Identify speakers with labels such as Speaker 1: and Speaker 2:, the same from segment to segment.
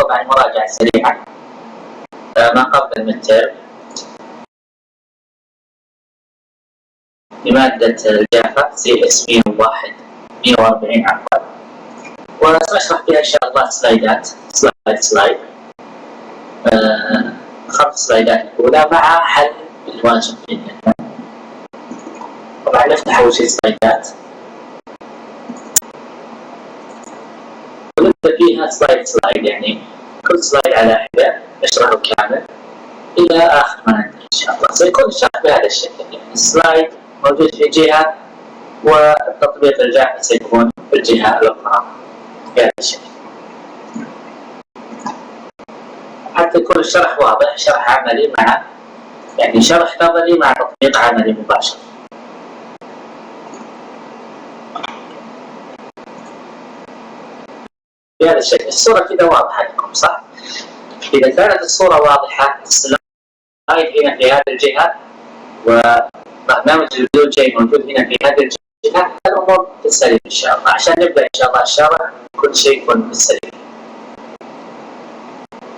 Speaker 1: نجاوب عن مراجعة سريعة ما قبل المتر لمادة الجافا CS 140 عفوا، وسأشرح فيها إن شاء الله سلايدات سلايد 5 سلايدات الأولى مع حل الواجب بإذن الله. طبعا نفتح أول شيء سلايدات ونبدأ فيها سلايد، يعني كل سلايد على حدة نشرحه كامل إلى آخر ما ننتهي إن شاء الله. سيكون الشرح بهذا الشكل، يعني السلايد موجود في جهة والتطبيق الجافا سيكون في الجهة الأخرى بهذا الشكل، حتى يكون الشرح واضح، شرح عملي مع يعني شرح نظري مع تطبيق عملي مباشر. بهذا الشكل الصورة كذا واضحة لكم صح؟ إذا كانت الصورة واضحة السلايد هنا في هذه الجهة وبرنامج البلو جاي موجود هنا في هذه الجهة، الأمور في السليم إن شاء الله. عشان نبدأ إن شاء الله الشرح كل شيء يكون في السليم.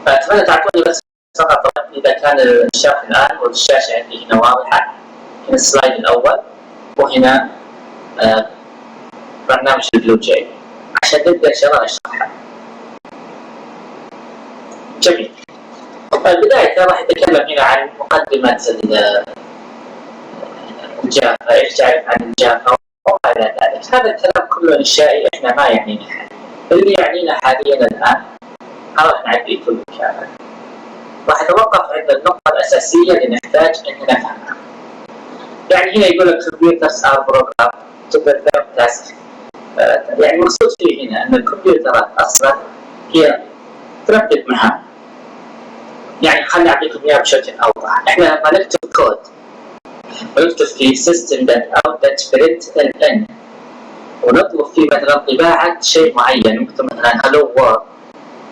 Speaker 1: أتمنى تعطوني بس فقط إذا كان الشرح الآن والشاشة عندي هنا واضحة. هنا السلايد الأول وهنا برنامج البلو جاي عشان نبدأ إن شاء الله نشرحها. جميل. البداية راح نتكلم هنا عن مقدمة الجافا، ايش تعرف عن الجافا وما الى ذلك. هذا الكلام كله انشائي، احنا ما يعنينا حاليا. اللي يعنينا حاليا الان راح نعدي كله كامل. راح نتوقف عند النقطة الأساسية اللي نحتاج أن نفهمها. يعني هنا يقول لك computers are program to perform tasks. يعني المقصود فيه هنا أن الكمبيوترات أصلا هي ترتب مهام. يعني خليني أعطيكم إياها بشكل أوضح. إحنا لما نكتب كود ونكتب في system.out.println ونطلب فيه مثلا طباعة شيء معين، نكتب مثلا hello world.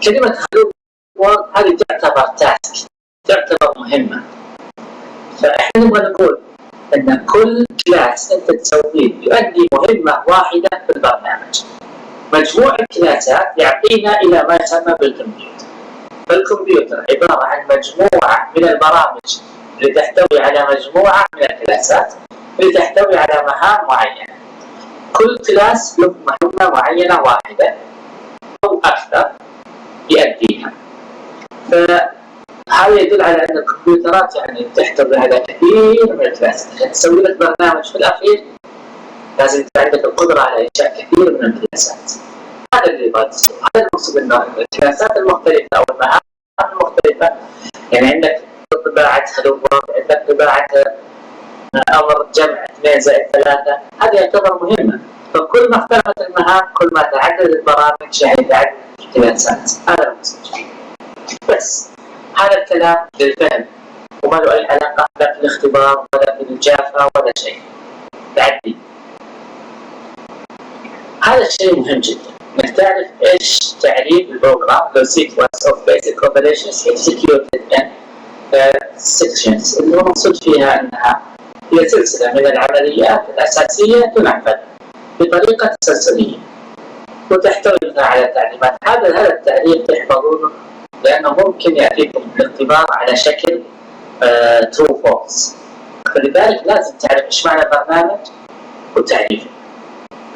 Speaker 1: كلمة hello world هذه تعتبر تاسك، تعتبر مهمة. فإحنا نبغى نقول أن كل كلاس أنت تسويه يؤدي مهمة واحدة في البرنامج. مجموع الكلاسات يعطينا إلى ما يسمى بالكمبيوتر. فالكمبيوتر عبارة عن مجموعة من البرامج اللي تحتوي على مجموعة من الكلاسات اللي تحتوي على مهام معينة. كل كلاس له مهمة معينة واحدة أو أكثر يؤديها. فهذا يدل على أن الكمبيوترات يعني تحتوي على كثير من الكلاسات. عشان تسوي لك برنامج في الأخير لازم يكون عندك القدرة على إنشاء كثير من الكلاسات. هذا اللي يبغى تسويه. هذا المقصود أنه الكلاسات المختلفة أو المهام المختلفة، يعني عندك طباعة هلو وورد، عندك طباعة أمر جمع 2 زائد 3، هذه يعتبر مهمة. فكل ما اختلفت المهام كل ما تعدد البرامج يعني تعدد الكلاسات. هذا المقصود. بس هذا الكلام للفهم وما له أي علاقة لا في الاختبار ولا في الجافا ولا شيء. تعدي هذا الشيء مهم جدا. انك تعرف ايش تعريف البروجرام لو sequence of basic operations executed in sections، اللي هو مقصود فيها انها هي سلسله من العمليات الاساسيه تنفذ بطريقه تسلسليه وتحتوي على تعليمات. هذا التعريف تحفظونه لانه ممكن ياتيكم بالاختبار على شكل true false. فلذلك لازم تعرف ايش معنى البرنامج وتعريفه.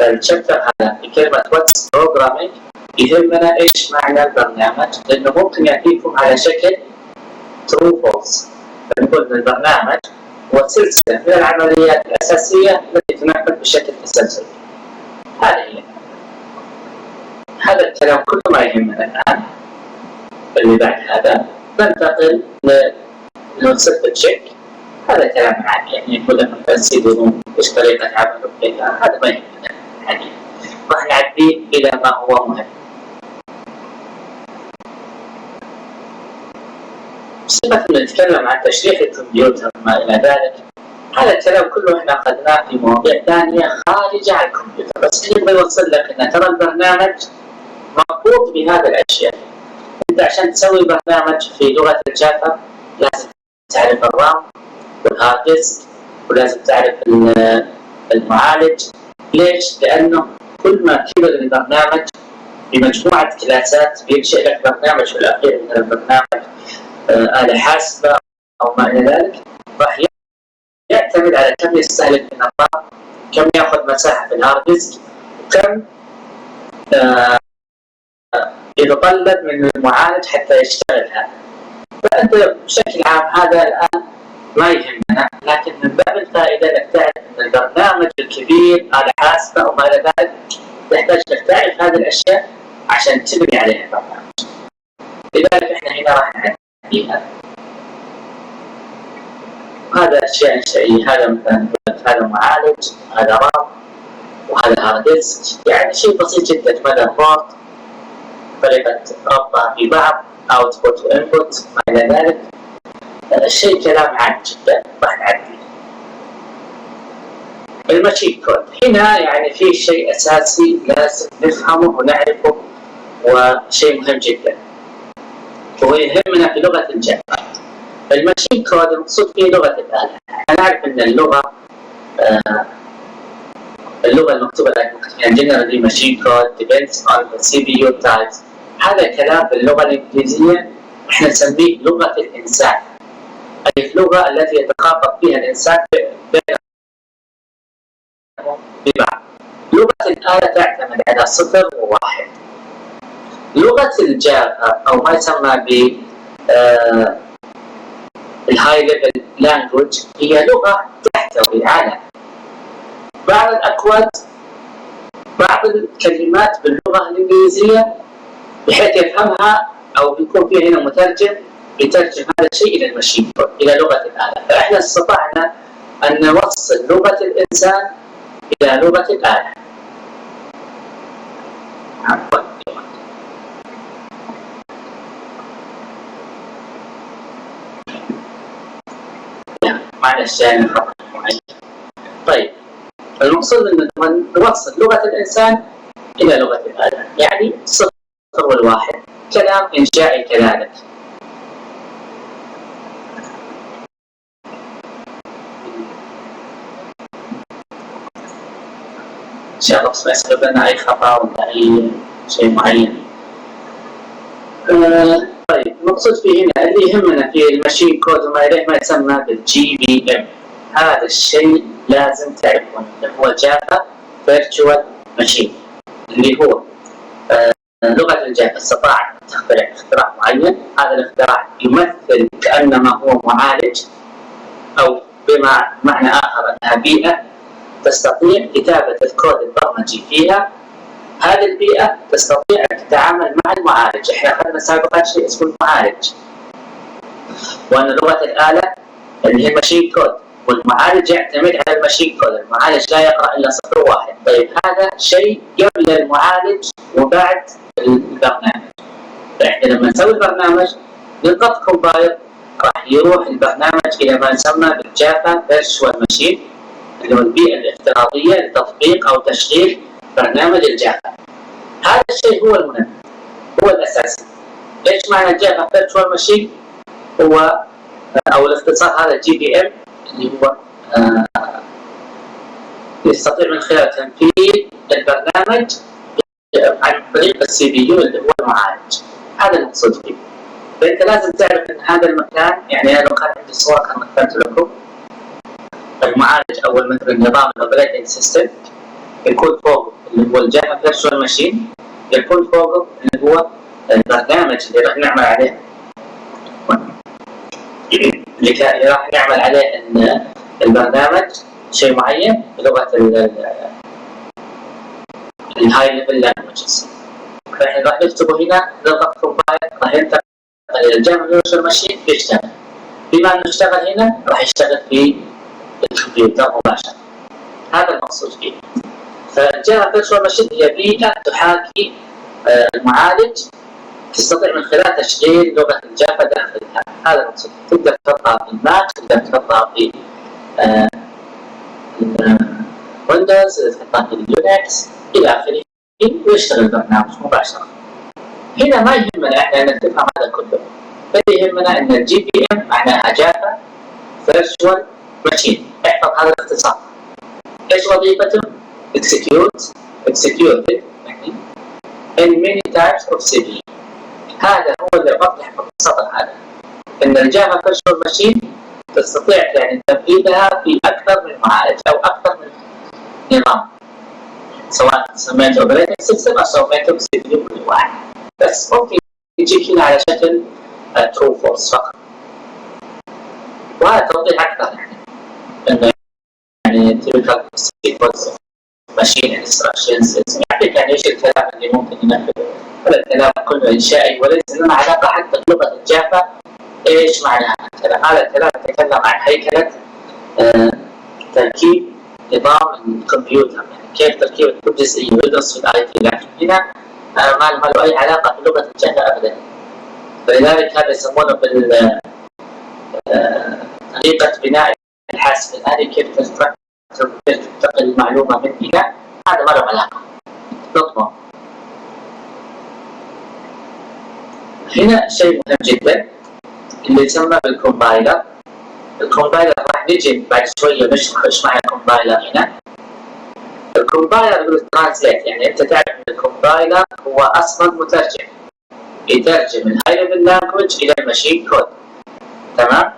Speaker 1: الشابتر هذا بكلمة واتس بروجرامينج يهمنا ايش معنى البرنامج، لانه ممكن يعطيكم على شكل true false. فنقول ان البرنامج هو سلسلة من العمليات الأساسية التي تنفذ بشكل تسلسلي. هذا الكلام كله ما يهمنا الآن. اللي بعد هذا ننتقل لنصف التشيك. هذا كلام عادي، يعني يقول لك تنسيبهم ايش طريقة عمله كذا، هذا ما يهمنا يعني. راح نعديه إلى ما هو مهم. بصفة نتكلم عن تشريح الكمبيوتر وما إلى ذلك، هذا الكلام كله احنا أخذناه في مواضيع ثانية خارجة عن الكمبيوتر، بس نبغى نوصل لك أن ترى البرنامج مربوط بهذه الأشياء. أنت عشان تسوي برنامج في لغة الجافا لازم تعرف الرام والهارد ديسك ولازم تعرف المعالج. ليش؟ لأنه كل ما كبر البرنامج بمجموعة كلاسات بينشئ لك برنامج في الأخير، مثلا برنامج آلة حاسبة أو ما إلى ذلك، راح يعتمد على كم يستهلك من الرام، كم ياخذ مساحة في الهارد ديسك، وكم يتطلب من المعالج حتى يشتغل هذا. فأنت بشكل عام هذا الآن ما يهمنا، لكن من باب الفائدة انك تعرف ان البرنامج الكبير آلة حاسبة وما الى ذلك يحتاج انك تعرف هذه الاشياء عشان تبني عليها البرنامج. لذلك احنا هنا راح نعديها. هذا اشياء انشائية، هذا مثلا هذا معالج، هذا رام، وهذا هارد ديسك، يعني شيء بسيط جدا. ماذر بورد، طريقة ربطها في بعض، اوتبوت وانبوت ما الى ذلك. الشيء كلام عام جدا راح نعديه. الماشين كود هنا يعني في شيء اساسي لازم نفهمه ونعرفه، وشيء مهم جدا وهو يهمنا في لغه الجافا. الماشين كود المقصود فيه لغه الاله. احنا نعرف ان اللغه المكتوبه يعني generally machine code depends on the CPU types. هذا كلام باللغه الانجليزيه احنا نسميه لغه الانسان، أي اللغة التي يتخاطب فيها الإنسان بينهم ببعض. لغة الآلة تعتمد على 0 و1. لغة الجافا أو ما يسمى ب الهاي ليفل لانجويج هي لغة تحتوي على بعض الأكواد، بعض الكلمات باللغة الإنجليزية بحيث يفهمها أو بيكون فيها هنا مترجم يترجم هذا الشيء الى الماشين كود، الى لغه الاله. فاحنا استطعنا ان نوصل لغه الانسان الى لغه الاله. معلش يعني خطأ معين. طيب المقصود ان نوصل لغه الانسان الى لغه الاله، يعني 0 و1، كلام انشائي كذلك. إن شاء الله بس ما يسبب لنا أي خطأ ولا أي شيء معين. طيب المقصود فيه هنا اللي يهمنا في الماشين كود وما إليه ما يسمى بالجي بي إم. هذا الشيء لازم تعرفه، اللي هو جافا فيرتشوال ماشين، اللي هو لغة الجافا استطاعت تخترع اختراع معين. هذا الاختراع يمثل كأنما هو معالج، أو بمعنى آخر أنها بيئة تستطيع كتابة الكود البرمجي فيها. هذه البيئة تستطيع أن تتعامل مع المعالج. احنا أخذنا سابقا شيء اسمه المعالج، وأن لغة الآلة اللي هي الماشين كود، والمعالج يعتمد على الماشين كود. المعالج لا يقرأ إلا 0 و1. طيب هذا شيء قبل المعالج وبعد البرنامج. فإحنا لما نسوي البرنامج نضغط كومبايل راح يروح البرنامج إلى ما يسمى بالجافا فيرتشوال ماشين، اللي هو البيئة الافتراضية لتطبيق أو تشغيل برنامج الجافا. هذا الشيء هو المهم، هو الأساسي. ليش معنى جافا فيرتشوال ماشين؟ هو أو الاختصار هذا جي بي إم، اللي هو يستطيع من خلال تنفيذ البرنامج عن طريق السي بي يو اللي هو المعالج. هذا المقصود فيه. فأنت لازم تعرف أن هذا المكان، يعني أنا لو كان عندي صورة كان مثلت لكم المعالج او مثل النظام الاوبريتنج سيستم يكون فوق اللي هو الجافا فيرتشوال ماشين، يكون فوق اللي هو البرنامج اللي راح نعمل عليه اللي راح نعمل عليه البرنامج شيء معين بلغه الهاي ليفل لانجويجز. فاحنا راح نكتبه هنا، نضغط كومبايل راح ينتقل الى الجافا فيرتشوال ماشين يشتغل. بما انه اشتغل هنا راح يشتغل في الكمبيوتر مباشرة. هذا المقصود فيه. فالجافا فيرتشوال ماشين هي بيئة تحاكي المعالج، تستطيع من خلال تشغيل لغة الجافا داخلها. هذا المقصود. تقدر تحطها في الماك، تقدر تحطها في ويندوز، تحطها في اليونكس إلى آخره، ويشتغل البرنامج مباشرة. هنا ما يهمنا احنا ان تفهم هذا كله، بل يهمنا ان الجي بي ام معناها جافا فيرتشوال ماشين. احفظ هذا الاختصار. ايش وظيفته؟ execute يعني in many types of CPU. هذا هو اللي أوضح في السطر هذا، إن الجافا فيرتشوال ماشين تستطيع يعني تنفيذها في أكثر من معالج أو أكثر من نظام، سواء سميته اوبريتنج سيستم او سميته سي بي يو كل واحد، بس ممكن يجيك هنا على شكل ترو فورس فقط. وهذا توضيح اكثر انه يعني تلك سيكونس ماشين انستراكشنز يعطيك يعني ايش الكلام اللي ممكن ينفذه، ولا الكلام كله انشائي وليس له علاقه حتى بلغه الجافا ايش معناها الكلام. هذا الكلام يتكلم عن هيكله تركيب نظام الكمبيوتر، يعني كيف تركيب كل جزئيه يدرس في الاي تي، لكن هنا ما له اي علاقه بلغه الجافا ابدا. فلذلك هذا يسمونه طريقه بناء الحاسب الالي، كيف تنتقل المعلومه من هنا، هذا ما له علاقه. نقطه هنا شيء مهم جدا اللي يسمى بالكومبايلر. الكومبايلر راح نجي بعد شويه نشرح ايش معنى الكومبايلر هنا. الكومبايلر هو الترانسليت، يعني انت تعرف ان الكومبايلر هو اصلا مترجم، يترجم الهاي ليفل لانجويج الى الماشين كود. تمام؟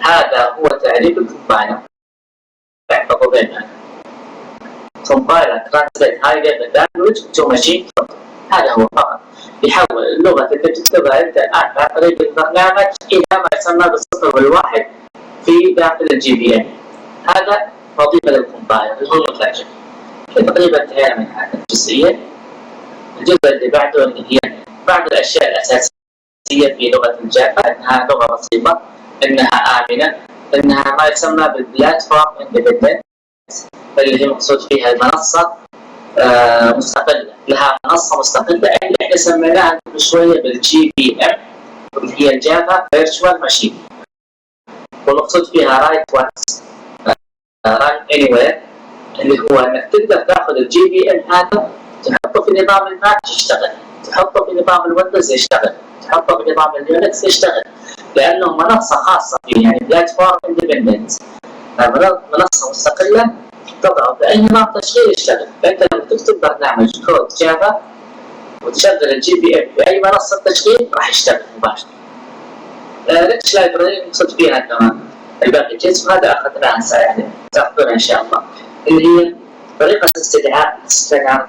Speaker 1: هذا هو تعريف الكومبايلر. احفظوا بينها. كومبايلر ترانسليت هاي ليفل لانجويج تو ماشين كود. هذا هو فقط. يحول اللغه اللي تكتبها انت الان عن طريق البرنامج الى ما يسمى بالصفر والواحد في داخل الجي بي ام. هذا وظيفه للكومبايلر اللي هو المترجم. تقريبا انتهينا من هذه الجزئيه. الجزء اللي بعده اللي هي بعض الاشياء الاساسيه في لغه الجافا، انها لغه بسيطه، انها امنه، انها ما يسمى بالبلاتفورم اندبندنت، اللي هي مقصود فيها المنصه مستقله، لها منصه مستقله اللي احنا سميناها قبل شويه بالجي بي ام اللي هي الجافا فيرتشوال ماشين. والمقصود فيها رايت وانس ران اني وير، اللي هو انك تقدر تاخذ الجي بي ام هذا تحطه في نظام الماك يشتغل، تحطه في نظام الويندوز يشتغل، تحطه في نظام اليونكس يشتغل، لانه منصه خاصه فيه، يعني بلاتفورم اندبندنت، منصه مستقله تضعه باي نظام تشغيل يشتغل. فانت لما تكتب برنامج كود جافا وتشغل الجي بي ام في اي منصه تشغيل راح يشتغل مباشره. ريتش لايبرري نقصد فيها كمان الباقي جزء، هذا اخذناه هسه يعني تاخذونها ان شاء الله، اللي هي طريقه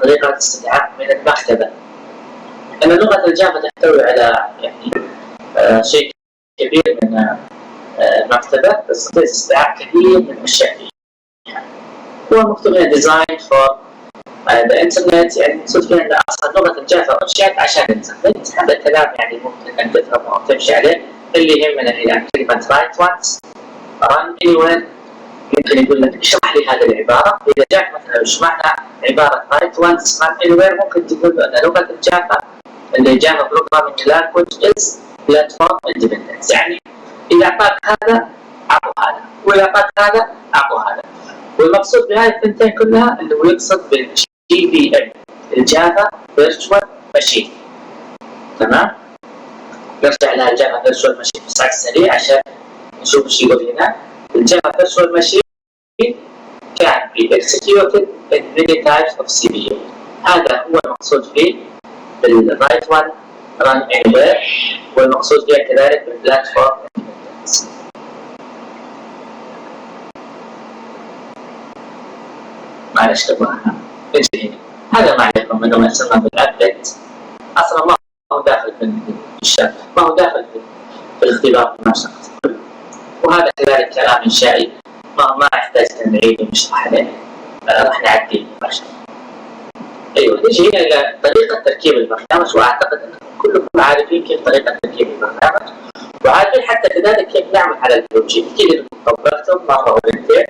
Speaker 1: طريقه استدعاء من المكتبه. ان لغه الجافا تحتوي على يعني شيء كبير من المكتبه، تستطيع استدعاء كثير من الاشياء فيها. هو مكتوب هنا ديزاين فور ذا انترنت، يعني مقصود فيها ان اصلا لغه الجافا انشئت عشان الانترنت. هذا الكلام يعني ممكن ان تفهمه او تمشي عليه. اللي يهمنا هي كلمه رايت وانس ران اني وير. يمكن يقول لك اشرح لي هذه العباره، اذا جاك مثلا ايش معنى عباره رايت وانس ران اني وير، ممكن تقول له ان لغه الجافا اللي جافا بروجرامينج لانجويج از بلاتفورم اندبندنت، يعني اذا اعطاك هذا اعطوا هذا، واذا اعطاك هذا اعطوا هذا. والمقصود بهذه الثنتين كلها اللي هو يقصد بالجي بي ام، الجافا فيرتشوال ماشين. تمام؟ نرجع لها الجافا فيرتشوال ماشين بس على السريع عشان نشوف ايش يقول هنا. الجافا فيرتشوال ماشين can be executed in many types of CPU. هذا هو المقصود فيه بالرايت وان run anywhere، والمقصود فيها كذلك بالبلاتفورم independence. معلش تبغاها نجي هذا معناته انه ما يسمى بالابديت اصلا ما هو داخل في الشات، ما هو داخل في الاختبار المنشط، وهذا كذلك كلام انشائي ما يحتاج ان نعيد ونشرح عليه، راح نعديه مباشره. ايوه نجي هنا الى طريقه تركيب البرنامج، واعتقد انكم كلكم عارفين كيف طريقه تركيب البرنامج، وعارفين حتى كذلك كيف نعمل على البلوجين. اكيد انكم طبقتم مره ومرتين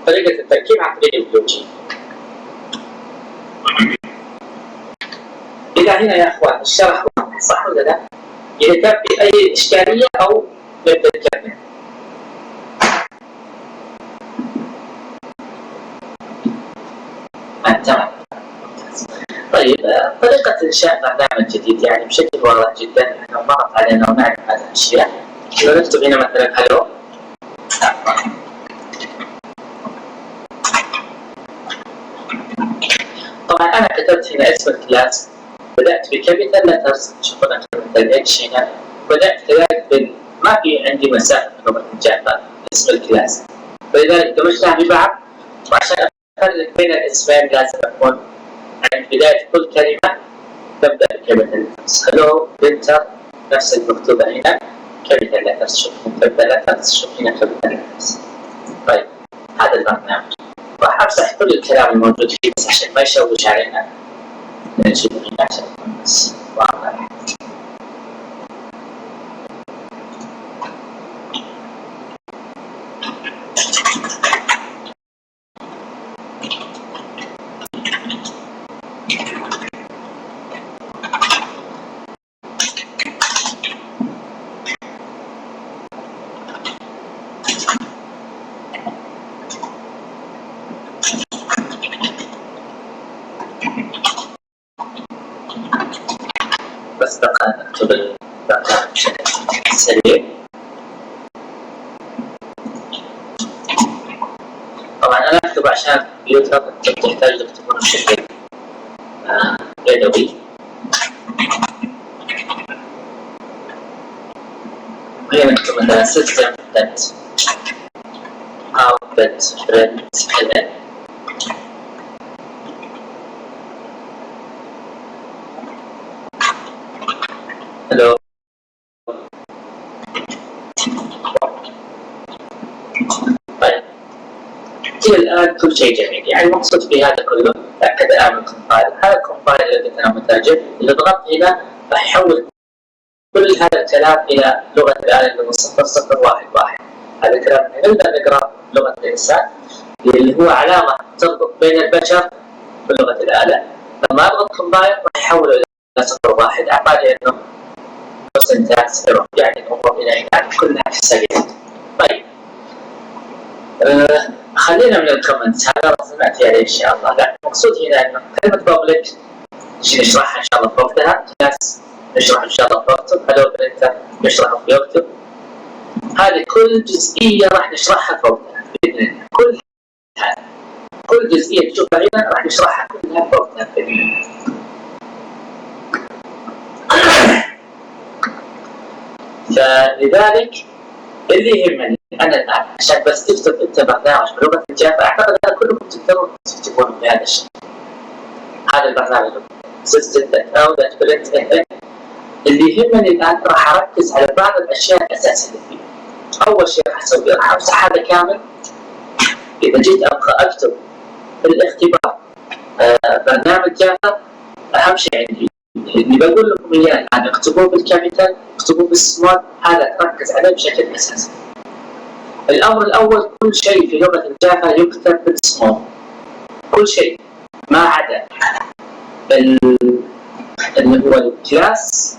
Speaker 1: طريقه التركيب عن طريق البلوجين. إذا هنا يا أخوان الشرح واضح صح ولا لا؟ إذا كان في أي إشكالية أو نبدأ نكمل. تمام. طيب طريقة إنشاء برنامج جديد يعني بشكل واضح جدا، إحنا مرت علينا ونعرف هذه الأشياء. لو نكتب هنا مثلا هلو، طبعا أنا كتبت هنا اسم الكلاس بدأت بكابيتال لترز، شوفنا كابيتال اتش هنا، بدأت كذلك ما في عندي مسافة في لغة الجافا اسم الكلاس، فلذلك دمجتها ببعض، وعشان أفرق بين الاسمين لازم أكون عند بداية كل كلمة تبدأ بكابيتال لترز. هلو بنتر نفس المكتوبة هنا كابيتال لترز، شوف كابيتال لترز، شوف هنا كابيتال لترز. طيب هذا البرنامج راح أمسح كل الكلام الموجود فيه بس عشان ما يشوش علينا، نجيب هنا عشان بس واضح. بس بقى نكتب البرنامج بشكل سريع. طبعا أنا أكتب عشان الكمبيوتر تحتاج تكتبون بشكل يدوي. وهنا نكتب مثلا system dot out dot println. هلو. طيب إلى الآن كل شيء جميل، يعني المقصود في هذا كله تأكد الآن من الكومبايل. هذا الكومبايل الذي أنا مترجم اللي ضغطت هنا راح يحول كل هذا الكلام إلى لغة الآلة اللي هو 0011. هذا الكلام نقدر نقرأ لغة الإنسان اللي هو علامة تربط بين البشر بلغة الآلة. لما أضغط كومبايل راح يحوله إلى 01 أعطاني إنه سنتاكس ايرور، يعني الامور الى هناك كلها في السجل. طيب خلينا من الكومنتس، هذا راح ناتي عليه ان شاء الله. لا المقصود هنا انه كلمه بابليك نشرحها ان شاء الله بوقتها، كلاس نشرح ان شاء الله بوقته، هلو برنتر نشرحه بوقته، هذه كل جزئيه راح نشرحها بوقتها باذن الله. كل جزئيه تشوفها هنا راح نشرحها كلها بوقتها باذن الله. فلذلك اللي يهمني انا الان عشان بس تكتب انت برنامج بلغه الجافا، اعتقد ان كلكم تقدرون تكتبون بهذا الشيء. هذا البرنامج system.out.println. اللي يهمني الان راح اركز على بعض الاشياء الاساسيه اللي فيه. اول شيء راح اسوي راح امسح هذا كامل. اذا جيت ابغى اكتب الاختبار برنامج جافا، اهم شيء عندي اللي بقول لكم اياه الان اكتبوه بالكابيتال، اكتبوه بالسمول، هذا تركز عليه بشكل اساسي. الامر الاول كل شيء في لغه الجافا يكتب بالسمول، كل شيء ما عدا اللي هو الكلاس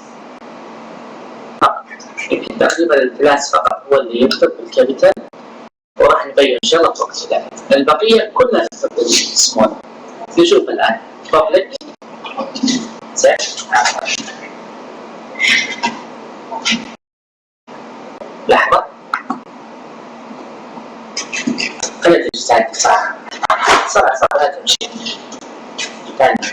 Speaker 1: فقط. يمكن تقريبا الكلاس فقط هو اللي يكتب بالكابيتال، وراح نبين ان شاء الله في وقت ذلك. البقيه كلها تكتب بالسمول. نشوف الان public لحظة خلينا تجي ساعة صح لا تمشي ثاني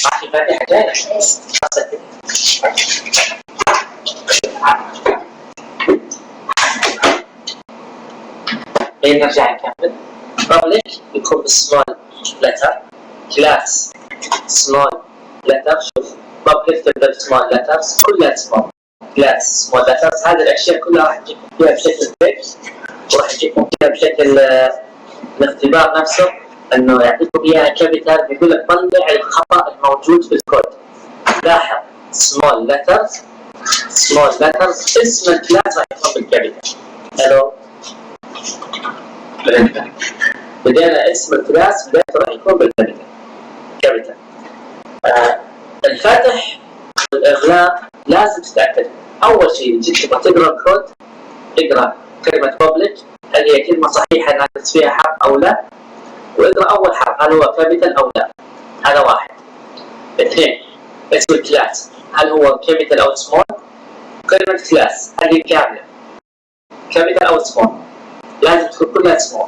Speaker 1: راح يبقى حاجات نرجع نكمل. public يكون بالسمول letter، class small letter، شوف public تبدأ بسمول letters كلها small، class small letters. هذه الأشياء كلها راح تجيكم فيها بشكل فيكس، وراح تجيكم فيها بشكل الاختبار نفسه إنه يعطيكم إياها كابيتال، بيقول لك طلع الخطأ الموجود في الكود. لاحظ small letters اسم الكلاس راح يكون بالكابيتال. hello بدينا اسم الكلاس بدايته راح يكون بالكابيتال. الفتح والاغلاق لازم تتاكد. اول شيء جيت تبغى تقرا الكود، اقرا كلمه public هل هي كلمه صحيحه ناقص فيها حرف او لا، واقرا اول حرف هل هو كابيتال او لا. هذا واحد. اثنين اسم الكلاس هل هو كابيتال او سمول. كلمه كلاس هل هي كامله كابيتال او سمول، لازم تكون كلها سمول.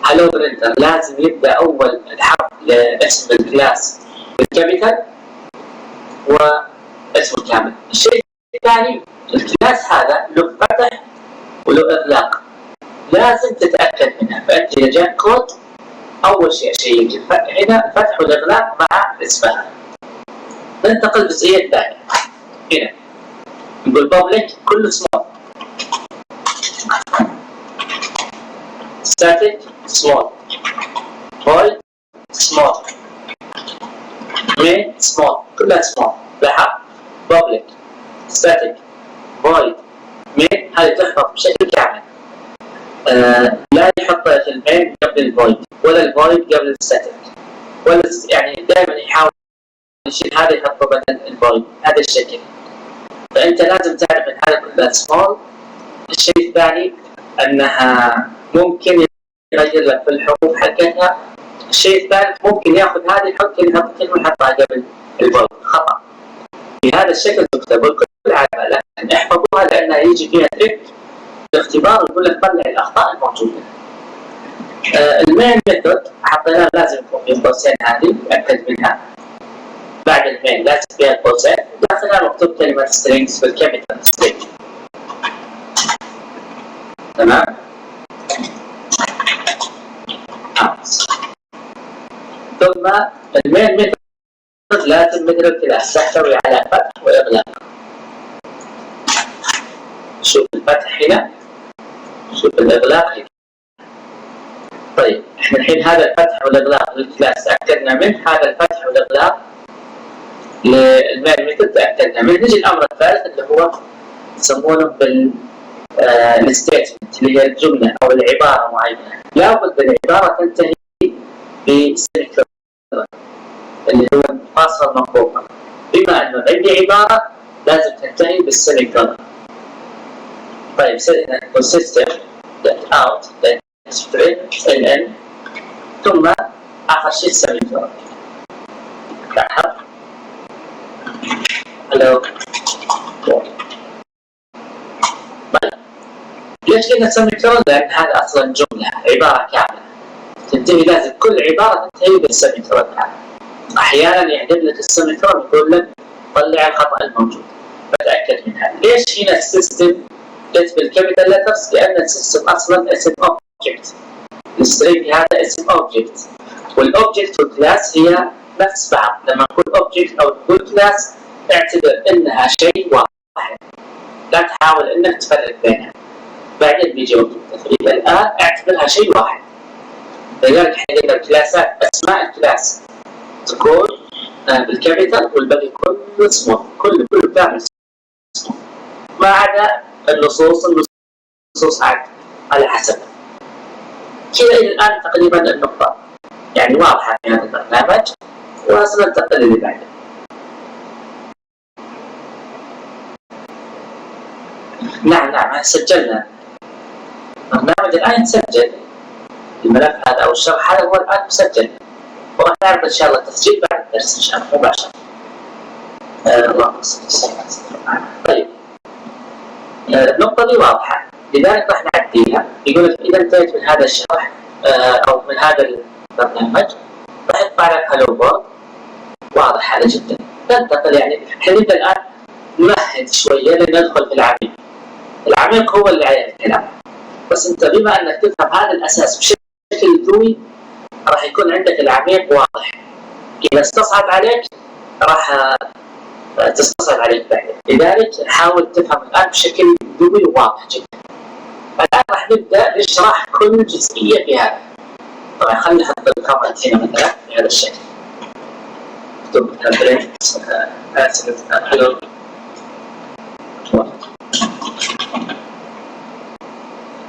Speaker 1: هالو برنتر لازم يبدا اول الحرف لاسم الكلاس بالكابيتال واسمه الكامل. الشيء الثاني الكلاس هذا له فتح وله اغلاق لازم تتاكد منها. فانت اذا جاء كود اول شيء هنا الفتح والاغلاق مع اسمها. ننتقل للجزئيه الثانيه. هنا نقول public كله small static small void small main small كلها small. لاحظ public static void main هذه تحفظ بشكل كامل. لا يحط في المين قبل الفويد ولا الفويد قبل الستاتيك ولا يعني دائما يحاول يشيل هذا يحطه بدل الفويد هذا الشكل. فانت لازم تعرف ان هذا كلها سمول. الشيء الثاني انها ممكن يغير لك في الحروف حقتها. الشيء الثالث ممكن ياخذ هذه يحط كلمه ويحطها قبل الفويد خطا. في هذا الشكل تكتب الكل على لكن احفظوها لانها يجي فيها تريك الاختبار يقول لك طلع الاخطاء الموجوده. المين ميثود حطيناها لازم يكون في قوسين هذه نتاكد منها. بعد المين لازم فيها القوسين داخلها مكتوب كلمه سترينجز بالكابيتال سترينج. تمام؟ ثم المين ميثود لازم مثل الكلاس تحتوي على فتح واغلاق. شوف الفتح هنا شوف الاغلاق هنا. طيب احنا الحين هذا الفتح والاغلاق للكلاس تاكدنا منه. هذا الفتح والاغلاق للمين ميثود تاكدنا منه. نجي الامر الثالث اللي هو يسمونه بالستيتمنت اللي هي الجمله او العباره معينه. لابد العباره تنتهي بسيميكولون اللي هو الفاصله المقطوعه. بما انه عندي عباره لازم تنتهي بالسيميكولون. طيب system out string ln ثم اخر شيء سيميكولون. لاحظ hello. طيب ليش قلنا سيميكولون؟ لان هذا اصلا جمله عباره كامله تنتهي لازم كل عباره تنتهي بالسيميكولون. احيانا يحدد لك السيميكولون يقول لك طلع الخطا الموجود فتاكد من هذا. ليش هنا السيستم جت بالكابيتال لترز؟ لان السيستم اصلا اسم اوبجكت. السترينج هذا اسم اوبجكت والاوبجكت والكلاس هي نفس بعض. لما نقول اوبجكت او نقول كلاس اعتبر انها شيء واحد لا تحاول انك تفرق بينها. بعدين بيجي وقت التفريق. الان اعتبرها شيء واحد. لذلك احنا قلنا الكلاسات اسماء الكلاس تكون بالكابيتال والباقي كله سمول كله كامل سمول ما عدا النصوص على حسب. كذا الى الان تقريبا النقطه يعني واضحه في هذا البرنامج وسننتقل اللي بعده. نعم سجلنا البرنامج الان يسجل. الملف هذا او الشرح هذا هو الان مسجل وراح نعرض ان شاء الله التسجيل بعد الدرس ان شاء الله مباشره. اللهم صل وسلم. طيب النقطة دي واضحة لذلك راح نعديها. يقول لك إذا انتهيت من هذا الشرح أو من هذا البرنامج راح يطلع لك هلو وورد. واضح هذا جدا. ننتقل يعني احنا نبدأ الآن نمهد شوية لندخل في العميق. العميق هو اللي عليه الكلام بس أنت بما أنك تفهم هذا الأساس بشكل ذوي راح يكون عندك العميق واضح. إذا استصعب عليك راح تستصعب عليك بعدين. لذلك حاول تفهم الآن بشكل ذوي واضح جدا. الآن راح نبدأ نشرح كل جزئية في هذا. طبعا خلينا نحط الكاميرا هنا مثلا بهذا الشكل. اكتب حلو.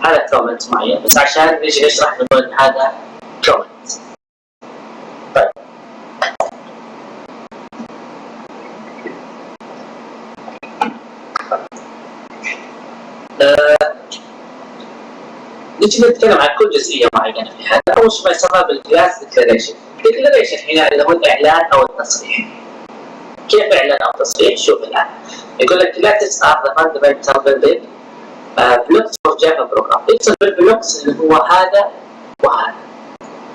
Speaker 1: هذا كومنت معين بس عشان نجي نشرح نقول هذا كومنت. طيب نجي نتكلم عن كل جزئيه معينه في هذا. اول شيء ما يسمى بالكلاس ديكلاريشن. ديكلاريشن هنا اللي هو الاعلان او التصريح. كيف اعلان او تصريح؟ شوف الان يقول لك classes are the fundamental building blocks for Java program. يقصد بالبلوكس اللي هو هذا وهذا.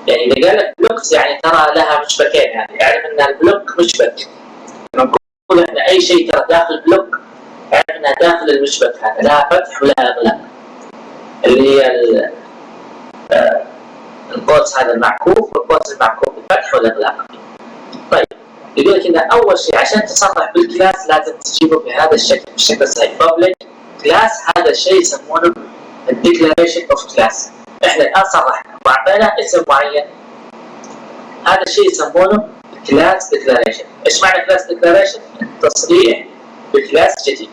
Speaker 1: يعني اذا قال لك بلوكس يعني ترى لها مشبكين، يعني اعرف ان البلوك مشبك. لما نقول احنا اي شيء ترى داخل بلوك اعرف انها داخل المشبك هذا لها فتح ولها اغلاق، اللي هي القوس هذا المعكوف والقوس المعكوف الفتح والاغلاق. طيب يقول لك ان اول شيء عشان تصرح بالكلاس لازم تجيبه بهذا الشكل، بالشكل الصحيح. بابليك كلاس هذا الشيء يسمونه الديكلاريشن اوف كلاس. احنا الان صرحنا واعطينا اسم معين، هذا الشيء يسمونه كلاس ديكلاريشن. ايش معنى كلاس ديكلاريشن؟ التصريح بكلاس جديد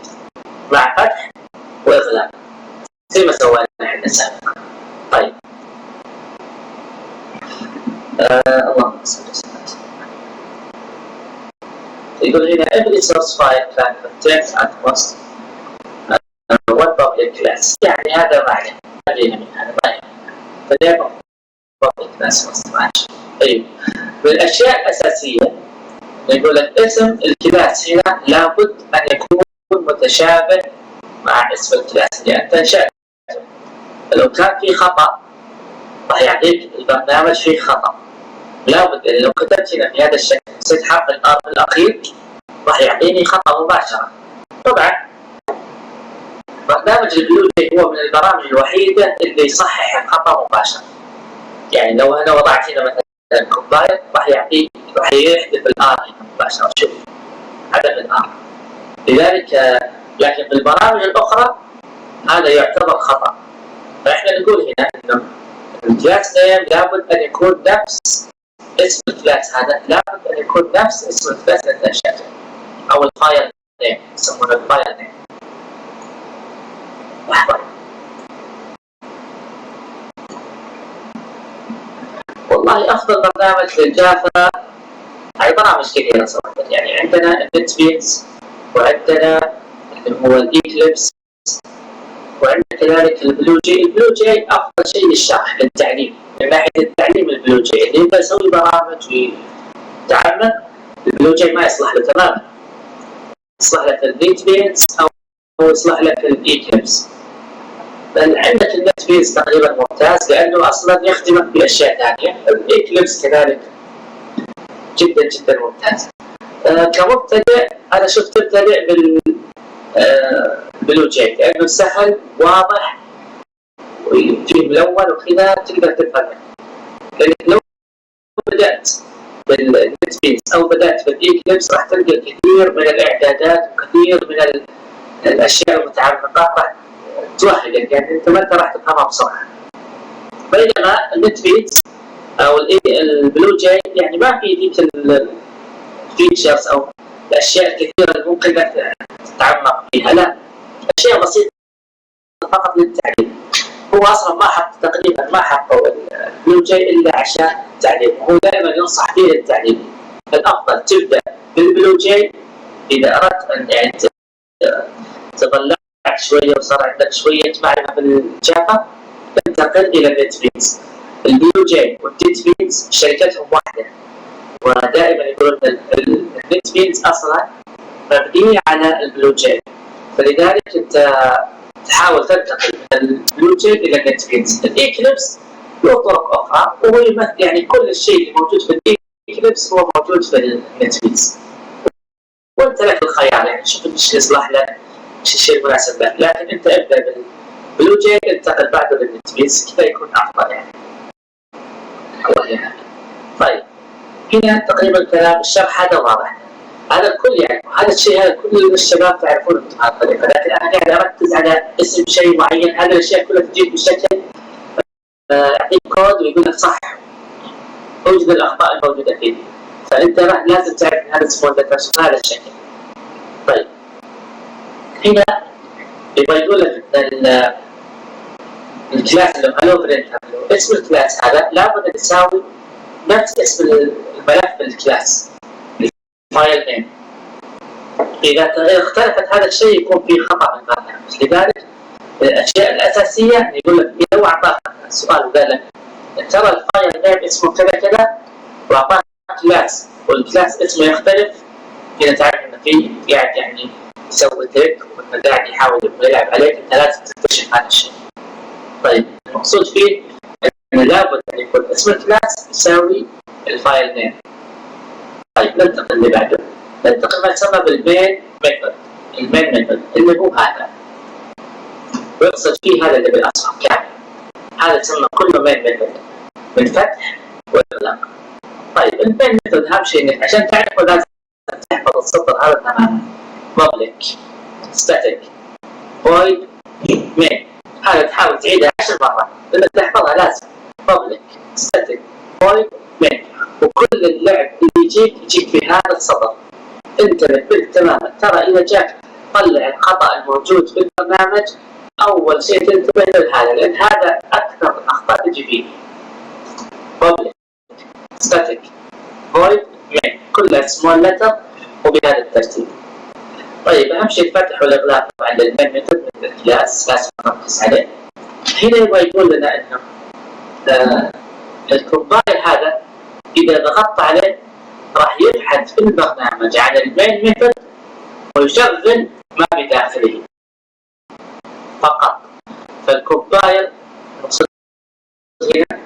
Speaker 1: مع فتح واغلاق زي ما سوينا احنا سابقا. طيب اللهم صل وسلم. يقول هنا every source file can contain at most one public class. يعني هذا معنى هذا معنى فليكن public class ماشي. طيب من الاشياء الاساسيه يقول لك اسم الكلاس هنا لابد ان يكون متشابه مع اسم الكلاس اللي انت انشاته. لو كان في خطا راح يعطيك البرنامج فيه خطا، لابد ان لو كتبت هنا بهذا الشكل نسيت حرف الار الاخير راح يعطيني خطا مباشره. طبعا برنامج البلوجي هو من البرامج الوحيده اللي يصحح الخطا مباشره. يعني لو انا وضعت هنا مثلا كومبايل راح يعطيك راح يحذف الار هنا مباشره، شوف حذف الار. لذلك لكن في البرامج الاخرى هذا يعتبر خطا. فاحنا نقول هنا انه الكلاس نيم لابد ان يكون نفس اسم الكلاس، هذا لابد ان يكون نفس اسم الكلاس اللي انشاته او الفايل نيم، يسمونه الفايل نيم. لحظه، والله افضل برنامج للجافا هاي برامج كثيره صراحه. يعني عندنا النت بينز وعندنا اللي هو الايكليبس وعندنا كذلك البلوجي. البلوجي افضل شيء للشرح للتعليم، من ناحيه التعليم البلوجي اللي يبغى يسوي برامج ويتعلم البلوجي ما يصلح له تماما، يصلح لك النت بينز او يصلح لك الايكليبس. بل عندك النت بينز تقريبا ممتاز لانه اصلا يخدمك باشياء ثانيه. الايكليبس كذلك جدا جدا ممتاز. كمبتدئ انا شفت تبتدئ بالبلوجي لانه سهل واضح وفيه ملون وكذا تقدر تفهمه. لانك لو بدات بالنت بينز او بدات بالايكليبس راح تلقى الكثير من الاعدادات وكثير من الاشياء المتعمقه راح توهقك، يعني انت ما راح تفهمها بسرعه. بينما النت بينز او البلوجي يعني ما في ذيك الفيتشرز او الاشياء الكثيره اللي ممكن انك تتعمق فيها، لا اشياء بسيطه فقط للتعليم. هو اصلا ما حط تقريبا ما حطوا البلوجي الا عشان التعليم، وهو دائما ينصح فيه للتعليم. الافضل تبدا بالبلوجي اذا اردت ان يعني تطلعك شويه وصار عندك شويه معرفه بالجافا تنتقل الى النت بينز. البلوجي والنت بينز شركتهم واحده، ودائما يقولون النت بينز اصلا مبنيه على البلوجي، فلذلك انت تحاول تنتقل من البلوجي الى النت بينز. الايكليبس له طرق اخرى وهو يعني كل الشيء اللي موجود في الايكليبس هو موجود في النت بينز، وانت لك الخيار يعني شوف ايش يصلح لك ايش الشيء المناسب لك. لكن انت ابدا بالبلوجي انتقل بعده للنت بينز كذا يكون افضل يعني. طيب هنا تقريبا كلام الشرح هذا واضح، هذا الكل يعني هذا الشيء هذا كل الشباب تعرفون بهذه الطريقه، لكن انا قاعد اركز على اسم شيء معين. هذه الاشياء كلها تجيك بشكل يعطيك كود ويقول لك صح اوجد الاخطاء الموجوده فيه، فانت لازم تعرف ان هذا اسمه ذكر بهذا الشكل. طيب هنا يبغى يقول لك ان الكلاس اللي هو برنت اسم الكلاس هذا لابد ان يساوي نفس اسم الملف الكلاس الفايل نيم. اذا اختلفت هذا الشيء يكون في خطا في البرنامج. لذلك الاشياء الاساسيه يقول لك لو اعطاك سؤال وقال لك ترى الفايل نيم اسمه كذا كذا واعطاك كلاس والكلاس اسمه يختلف، هنا تعرف انه في قاعد يعني يسوي تريك وانه قاعد يحاول يلعب عليك، انت لازم تكتشف هذا الشيء. طيب المقصود فيه انه لابد ان يكون اسم الكلاس يساوي الفايل نيم. طيب ننتقل اللي بعده، ننتقل ما يسمى بالمين ميثود. المين ميثود اللي هو هذا، ويقصد فيه هذا اللي بالاصفر كامل، هذا يسمى كله مين ميثود من فتح واغلاق. طيب المين ميثود اهم شيء انك عشان تعرفه لازم تحفظ السطر هذا تماما. public static void main، هذا تحاول تعيدها 10 مرات لانك تحفظها لازم. public static void main، وكل اللعب اللي يجيك في هذا السطر انت نبهت تماما. ترى اذا جاك طلع الخطا الموجود في البرنامج اول شيء تنتبه لهذا، لان هذا اكثر الاخطاء تجي فيه. public static void main كلها سمول لتر وبهذا الترتيب. طيب اهم شيء الفتح والاغلاق طبعا للمين ميثود من الكلاس لازم نركز عليه. هنا يبغى يقول لنا انه الكومبايل هذا اذا ضغطت عليه راح يبحث في البرنامج عن المين ميثود ويشغل ما بداخله فقط. فالكومبايل هنا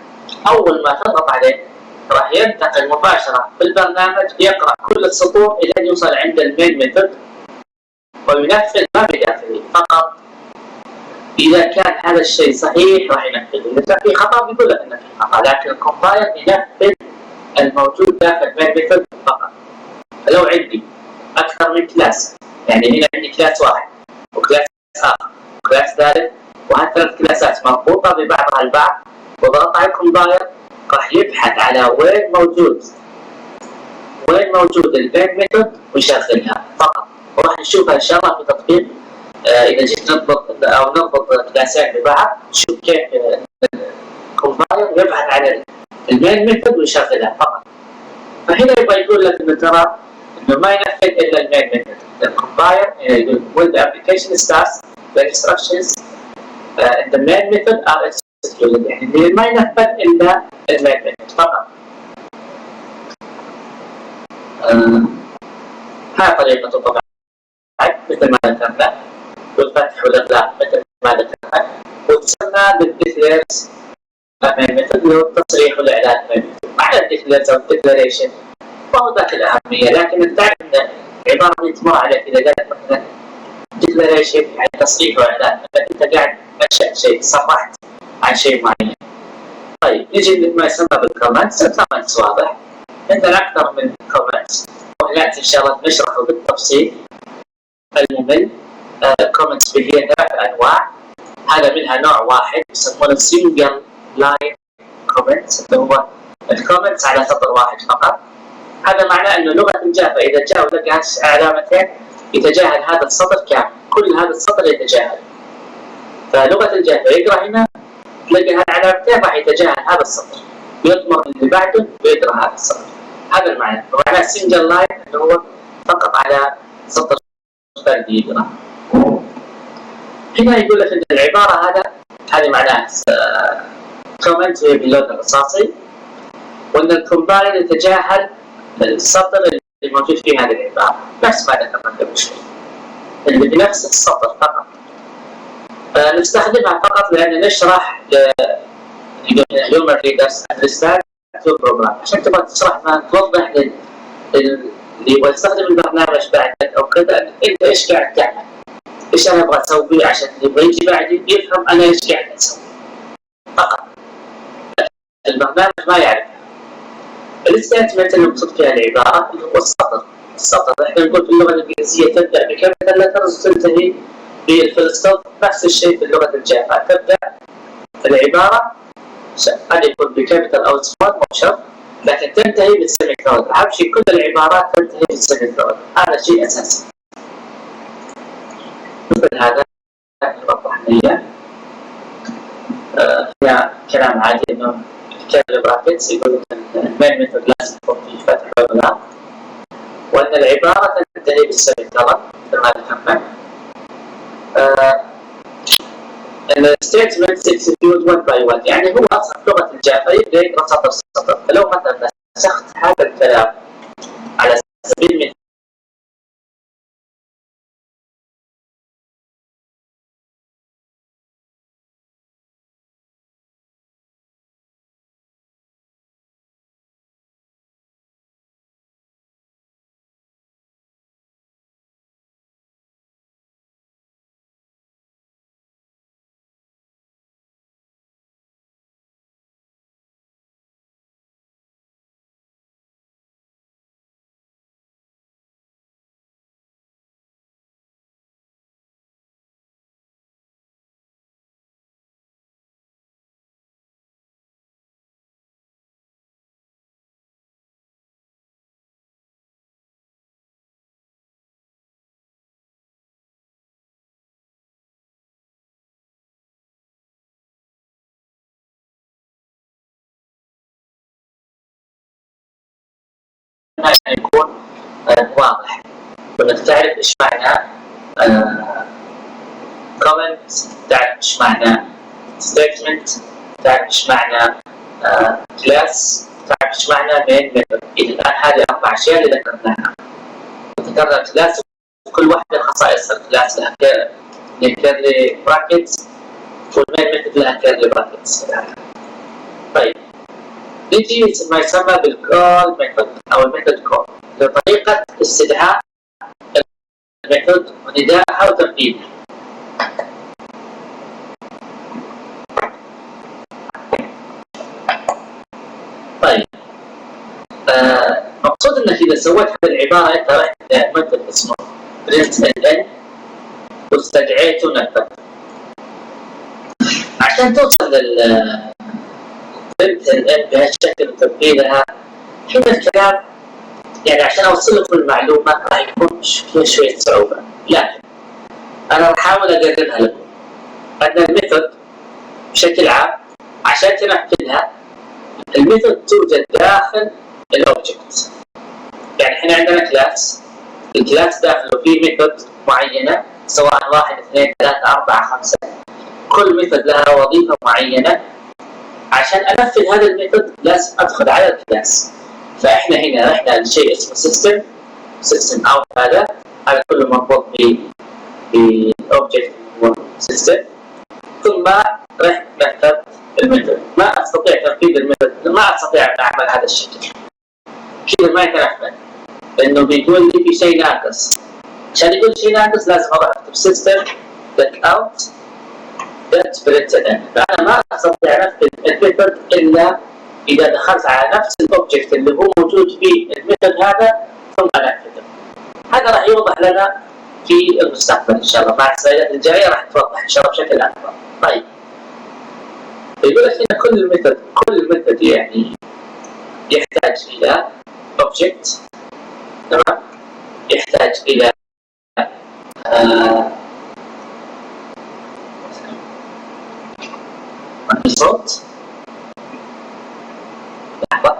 Speaker 1: اول ما تضغط عليه راح ينتقل مباشره في البرنامج يقرا كل السطور الى ان يوصل عند المين ميثود وينفذ ما بداخله فقط. اذا كان هذا الشيء صحيح راح ينفذه، اذا كان في خطا بيقول لك انه في خطا، لكن الكومبايل ينفذ الموجود داخل المين ميثود فقط. فلو عندي اكثر من كلاس، يعني هنا عندي كلاس واحد وكلاس اخر وكلاس ثالث وهالثلاث كلاسات مربوطه ببعضها البعض، وضغط على الكومبايل راح يبحث على وين موجود المين ميثود ويشغلها فقط. وراح نشوفها ان شاء الله في تطبيق اذا جيت نربط كلاسين ببعض نشوف كيف الكومبايل يبحث عن المين ميثود ويشغلها فقط. فهنا يبغى يقول لك انه ترى انه ما ينفذ الا المين ميثود. الكومبايل يقول when the application starts the instructions in the main method are executed، يعني ما ينفذ الا المين ميثود فقط. هاي طريقته طبعا مثل ما ذكرنا، والفتح والاغلاق مثل ما ذكرنا، وتسمى بالديكليرز مين ميثود اللي هو التصريح والاعلان مين ميثود. معنى الديكليرز او الديكليريشن فهو ذاك الاهميه، لكن تعرف ان العباره اللي تمر عليك اذا قالت مثلا ديكليريشن يعني تصريح واعلان، انك انت قاعد انشات شيء، صرحت عن شيء معين. طيب نجي لما يسمى بالكومنتس. الكومنتس واضح، عندنا اكثر من كومنتس وهنأتي ان شاء الله نشرحه بالتفصيل الممل. كومنتس هي 3 انواع، هذا منها نوع واحد يسمونه سنجل لاين كومنتس، اللي هو الكومنتس على سطر واحد فقط. هذا معناه انه لغه الجافا اذا جاء ولقى علامتين يتجاهل هذا السطر كامل، كل هذا السطر يتجاهل. فلغه الجافا يقرا هنا تلاقي هالعلامتين راح يتجاهل هذا السطر، يضمر اللي بعده ويقرا هذا السطر. هذا المعنى، ومعناه سنجل لاين اللي هو فقط على سطر فردي يقرا. هنا يقول لك ان العباره هذه معناها كومنت هي باللون الرصاصي، وان الكومبايل يتجاهل السطر اللي موجود فيه هذه العباره، نفس ما ذكرنا قبل شوي اللي بنفس السطر فقط. نستخدمها فقط لان نشرح للهيومن ريدرز اندرستاند تو بروجرام، عشان تبغى تشرح ما توضح اللي يبغى يستخدم البرنامج بعدك او كذا انت ايش قاعد تعمل، ايش انا ابغى اسوي، عشان اللي يبغى يجي بعدي يفهم انا ايش قاعد اسوي فقط. البرنامج ما يعرف. الستيتمنت اللي مقصود فيها العباره اللي هو السطر احنا نقول في اللغه الانجليزيه تبدا بكابيتال لترز وتنتهي بالفول ستوب، نفس الشيء في اللغه الجافا تبدا العباره قد يكون بكابيتال او سمول مو شرط، لكن تنتهي بالسيمي كولن. اهم شيء كل العبارات تنتهي بالسيمي كولن، هذا شيء اساسي. مثل هذا نوضح اياه. هنا كلام عادي انه كيرلي براكتس يقول لك المين ميثود لازم يكون فيه فتح واغلاق، وان العباره تنتهي بالسيمي كولن مثل ما ذكرنا. الستيتمنت اكسكيوت 1 باي 1، يعني هو اصلا لغه الجافا يبدا يقرا سطر سطر. فلو مثلا نسخت هذا الكلام على سبيل المثال يعني يكون واضح، وانك تعرف ايش معنى comment، تعرف ايش معنى statement، تعرف ايش معنى class، تعرف ايش معنى main method. الى الان هذه 4 اشياء اللي ذكرناها. ذكرنا الكلاس وكل واحده خصائصها. الكلاس لها كيرلي براكتس، والمين ميثود لها كيرلي براكتس. طيب نجي ما يسمى بالكول ميثود او الميثود كول، طريقه استدعاء الميثود وندائها وتنفيذها. طيب مقصود انك اذا سويت هذه العباره انت رحت ميثود اسمه print واستدعيته ونفذ. عشان توصل لل print بهالشكل وتنفيذها، هنا الكلام يعني عشان اوصل لكم المعلومه راح يكون فيها شويه صعوبه، لكن انا راح احاول اقربها لكم. ان الميثود بشكل عام عشان تنفذها، الميثود توجد داخل الاوبجكت. يعني احنا عندنا كلاس، الكلاس داخله فيه ميثود معينه سواء 1 2 3 4 5، كل ميثود لها وظيفه معينه. عشان انفذ هذا الميثود لازم ادخل على الكلاس. فاحنا هنا رحنا لشيء اسمه سيستم اوت، هذا كله مربوط باوبجكت سيستم، ثم رحت نفذت الميثود. ما استطيع تنفيذ الميثود، ما استطيع ان اعمل هذا الشكل كذا، ما يتنفذ لانه بيقول لي في شيء ناقص. عشان يقول شيء ناقص لازم اروح اكتب سيستم دوت اوت دوت println. فانا ما استطيع انفذ الميثود الا اذا دخلت على نفس الاوبجكت اللي هو موجود فيه الميثود هذا ثم انفذه. هذا راح يوضح لنا في المستقبل ان شاء الله، مع السلايدات الجايه راح توضح ان شاء الله بشكل اكبر. طيب يقول لك هنا كل ميثود يعني يحتاج الى اوبجكت، تمام، يحتاج الى صوت. لحظة،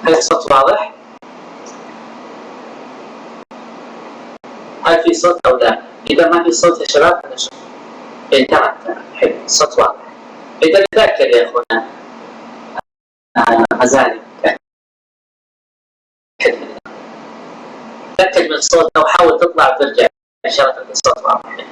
Speaker 1: هل الصوت واضح؟ هل في صوت أو لا؟ إذا ما في صوت يا شباب أنا أشوف. إيه تمام، حلو، الصوت واضح. إذا نتذكر يا أخونا غزالي، تأكد من الصوت أو حاول تطلع وترجع إشارة أن الصوت واضح.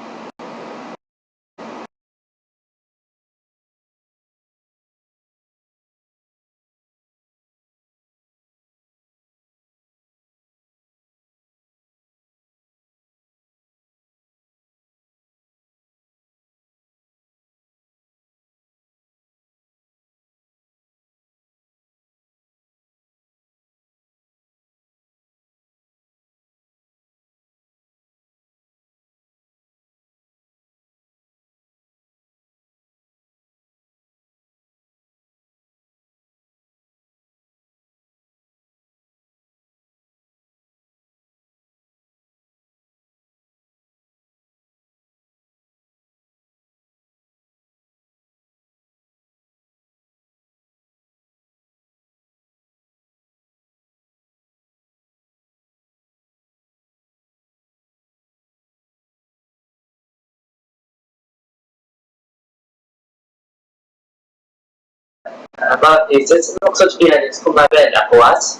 Speaker 1: المقصود فيها أن تكون ما بين الأقواس.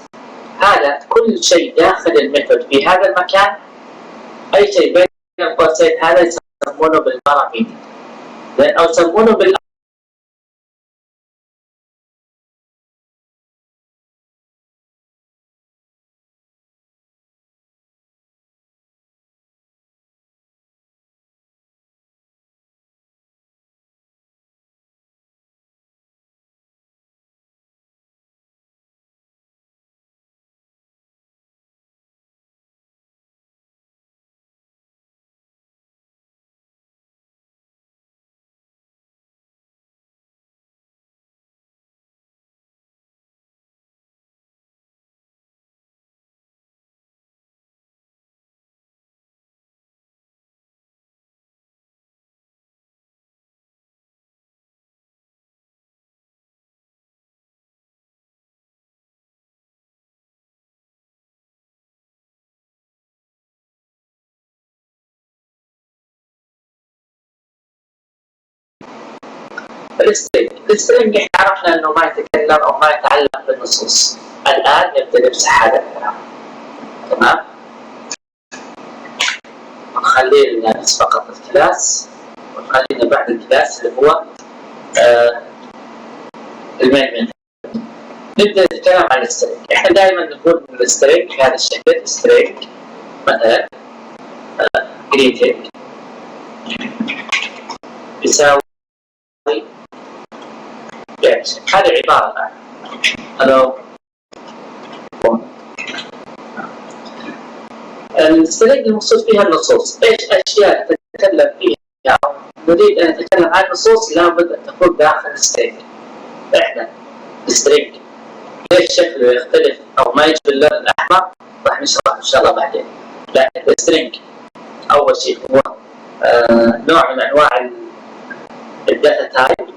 Speaker 1: هذا كل شيء داخل الميثود في هذا المكان، أي شيء بين القوسين هذا يسمونه بالباراميتر، أو يسمونه السترينج احنا عرفنا انه ما يتكلم او ما يتعلق بالنصوص. الان يبدا نمسح هذا الكلام. تمام؟ نخلي لنا بس فقط الكلاس، ونخلينا بعد الكلاس اللي هو المين. نبدا نتكلم عن السترينج. احنا دائما نقول ان السترينج بهذا الشكل، سترينج مثلا greeting يساوي هذه عبارة الو. السترينج المقصود فيها النصوص. ايش اشياء نتكلم فيها او نريد ان نتكلم عن النصوص لابد ان تكون داخل السترينج. احنا السترينج ليش شكله يختلف او ما يجي باللون الاحمر راح نشرح ان شاء الله بعدين. لكن السترينج اول شيء هو نوع من انواع الداتا تايب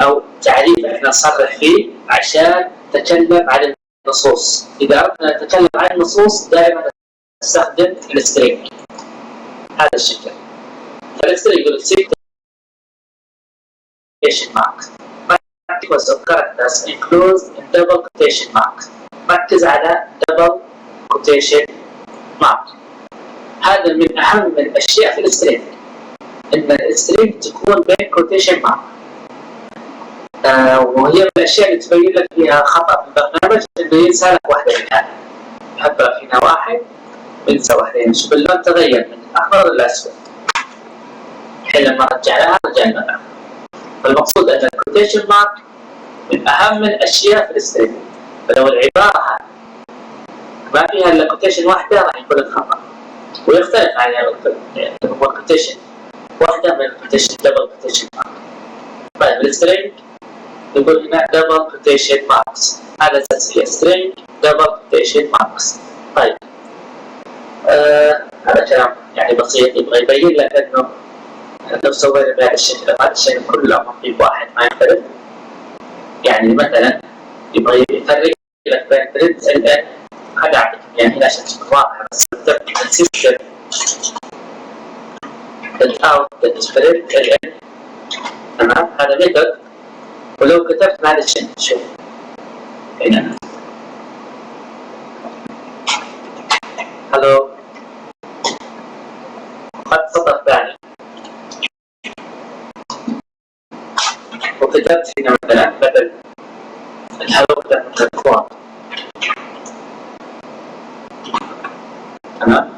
Speaker 1: او تعريف احنا نصرح فيه عشان نتكلم عن النصوص. اذا اردنا نتكلم عن النصوص دائما نستخدم السترينج هذا الشكل. فالسترينج يقول quotation mark equals of characters includes in double quotation mark. ركز على double quotation mark. هذا من اهم الاشياء في السترينج، ان السترينج تكون بين quotation mark. وهي من الاشياء اللي تبين لك فيها خطا في البرنامج، انه ينسى لك واحده منها. يحط لك هنا واحد وينسى واحدين. شوف اللون تغير من الاخضر للاسود. الحين لما رجعناها رجعنا. فالمقصود ان الكوتيشن مارك من اهم الاشياء في السترينج. فلو العباره ما فيها الا كوتيشن واحده راح يكون الخطا. ويختلف عن هو كوتيشن واحده من الكوتيشن دبل كوتيشن مارك. طيب السترينج نقول هنا دبل كوتيشن ماركس. هذا اساسيه سترينج دبل كوتيشن ماركس. طيب هذا كلام يعني بسيط يبغى يبين لك انه لو سوينا بهذا الشكل هذا الشيء كله مطلوب واحد ما يختلف. يعني مثلا يبغى يفرق لك بين برنت ال ان. هذا اعطيك يعني هنا عشان تكون واضحه بس تكتب السيستم الاوت برنت ال ان. تمام؟ هذا ميثود. ولو كتبت هذا الشيء شوف هنا هلو قد سطر ثاني وكتبت هنا مثلا بدل الهلو كتبت كواد. تمام؟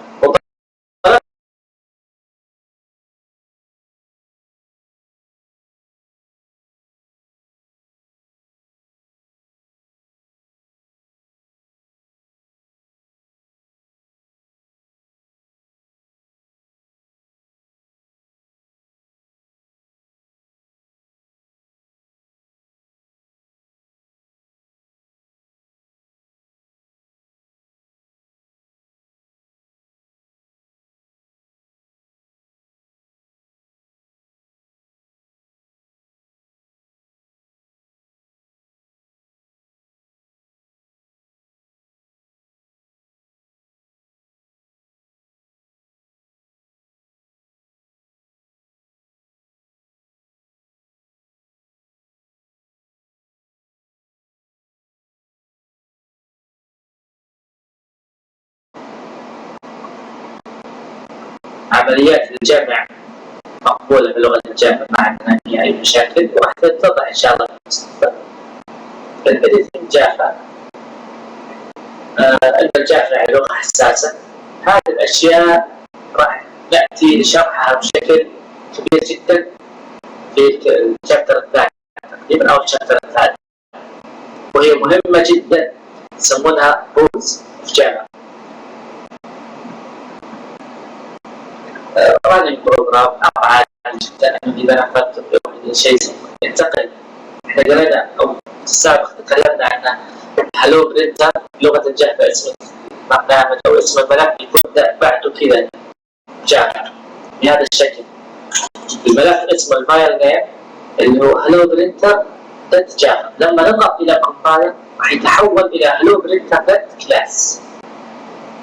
Speaker 1: عمليات الجمع مقبولة بلغة الجمع، ما عندنا فيها أي مشاكل وراح تتضح إن شاء الله في المستقبل. الإديتنج جافا الجافا يعني لغة حساسة. هذه الأشياء راح نأتي لشرحها بشكل كبير جدا في الشابتر الثاني تقريبا أو الشابتر الثالث، وهي مهمة جدا يسمونها رولز في جافا. رانينج بروجرام امر عادي جدا انه اذا انا اخذت شيء ينتقل. احنا قرينا او في السابق تكلمنا عن هلو برينتر لغه الجافا اسم البرنامج او اسم الملف يكون بعده كذا جافا بهذا الشكل. الملف اسمه الفايل نيم اللي هو هلو برينتر دوت جافا. لما نضغط الى كومبايل راح يتحول الى هلو برينتر دوت كلاس.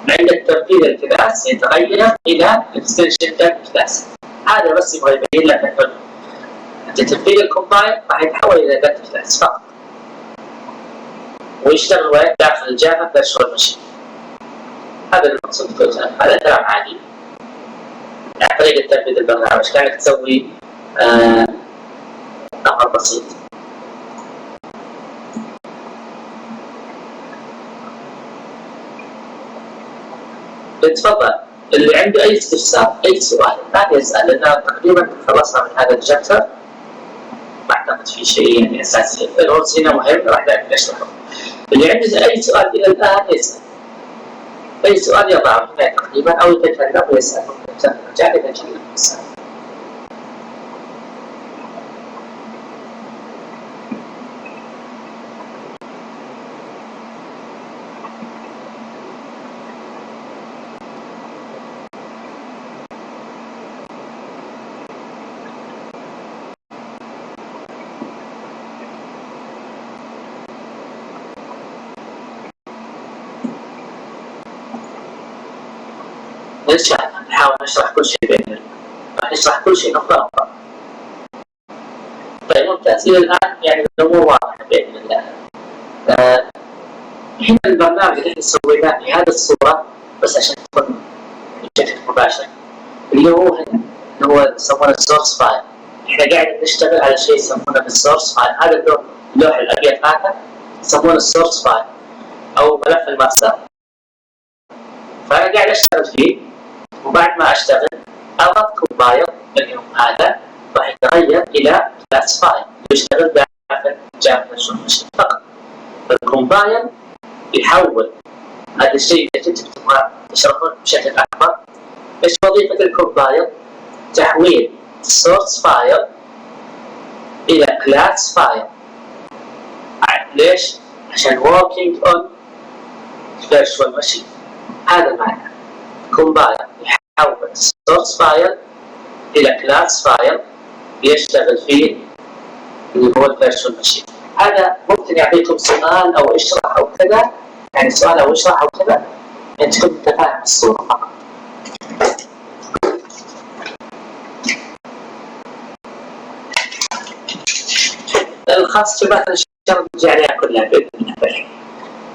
Speaker 1: عند تنفيذ الكلاس يتغير الى اكستنشن دوت كلاس. هذا بس يبغى يبين لك انه تنفيذ الكومبايل راح يتحول الى داتا كلاس فقط، ويشتغل وين؟ داخل الجافا فيرتشوال ماشين. هذا المقصود في الجافا، هذا كلام عادي. يعني طريقة تنفيذ البرنامج كانك تسوي أمر بسيط. تفضل اللي عنده أي استفسار أي سؤال ما يسأل، لأن تقريبا خلصنا من هذا الشابتر، ما أعتقد في شيء يعني أساسي. الروتس هنا مهم راح نشرحه. اللي عنده أي سؤال إلى الآن يسأل، أي سؤال يضعه هنا تقريبا أو يتكلم ويسأل، جاء يتكلم ويسأل. نحاول نشرح كل شيء بإذن الله، راح نشرح كل شيء نقطة نقطة. طيب ممتاز، إلى الآن يعني الأمور واضحة بإذن الله. هنا البرنامج اللي احنا سويناه في هذه الصورة بس عشان تكون بشكل مباشر، اللي هو هنا اللي هو يسمونه السورس فايل. احنا قاعد نشتغل على شيء يسمونه بالسورس فايل، هذا اللوح الأبيض هذا يسمونه السورس فايل أو ملف الماستر. فأنا قاعد أشتغل فيه، وبعد ما أشتغل أضغط كومبايل منهم هذا راح يتغير إلى كلاس فايل يشتغل داخل جافا فيرتشوال ماشين فقط. الكومبايل يحول هذا الشيء اللي كنت تبغى تشرحه بشكل أكبر. إيش وظيفة الكومبايل؟ تحويل السورس فايل إلى كلاس فايل. ليش؟ عشان working on virtual machine. هذا معنى كومبايل يحول السورس فايل إلى كلاس فايل يشتغل فيه اللي هو الفيرتشوال ماشين. هذا ممكن يعطيكم سؤال أو اشرح أو كذا، يعني سؤال أو اشرح أو كذا، أنت كنت فاهم الصورة فقط. الخاص شباب إن شاء الله نرجع عليها كلها بإذن الله،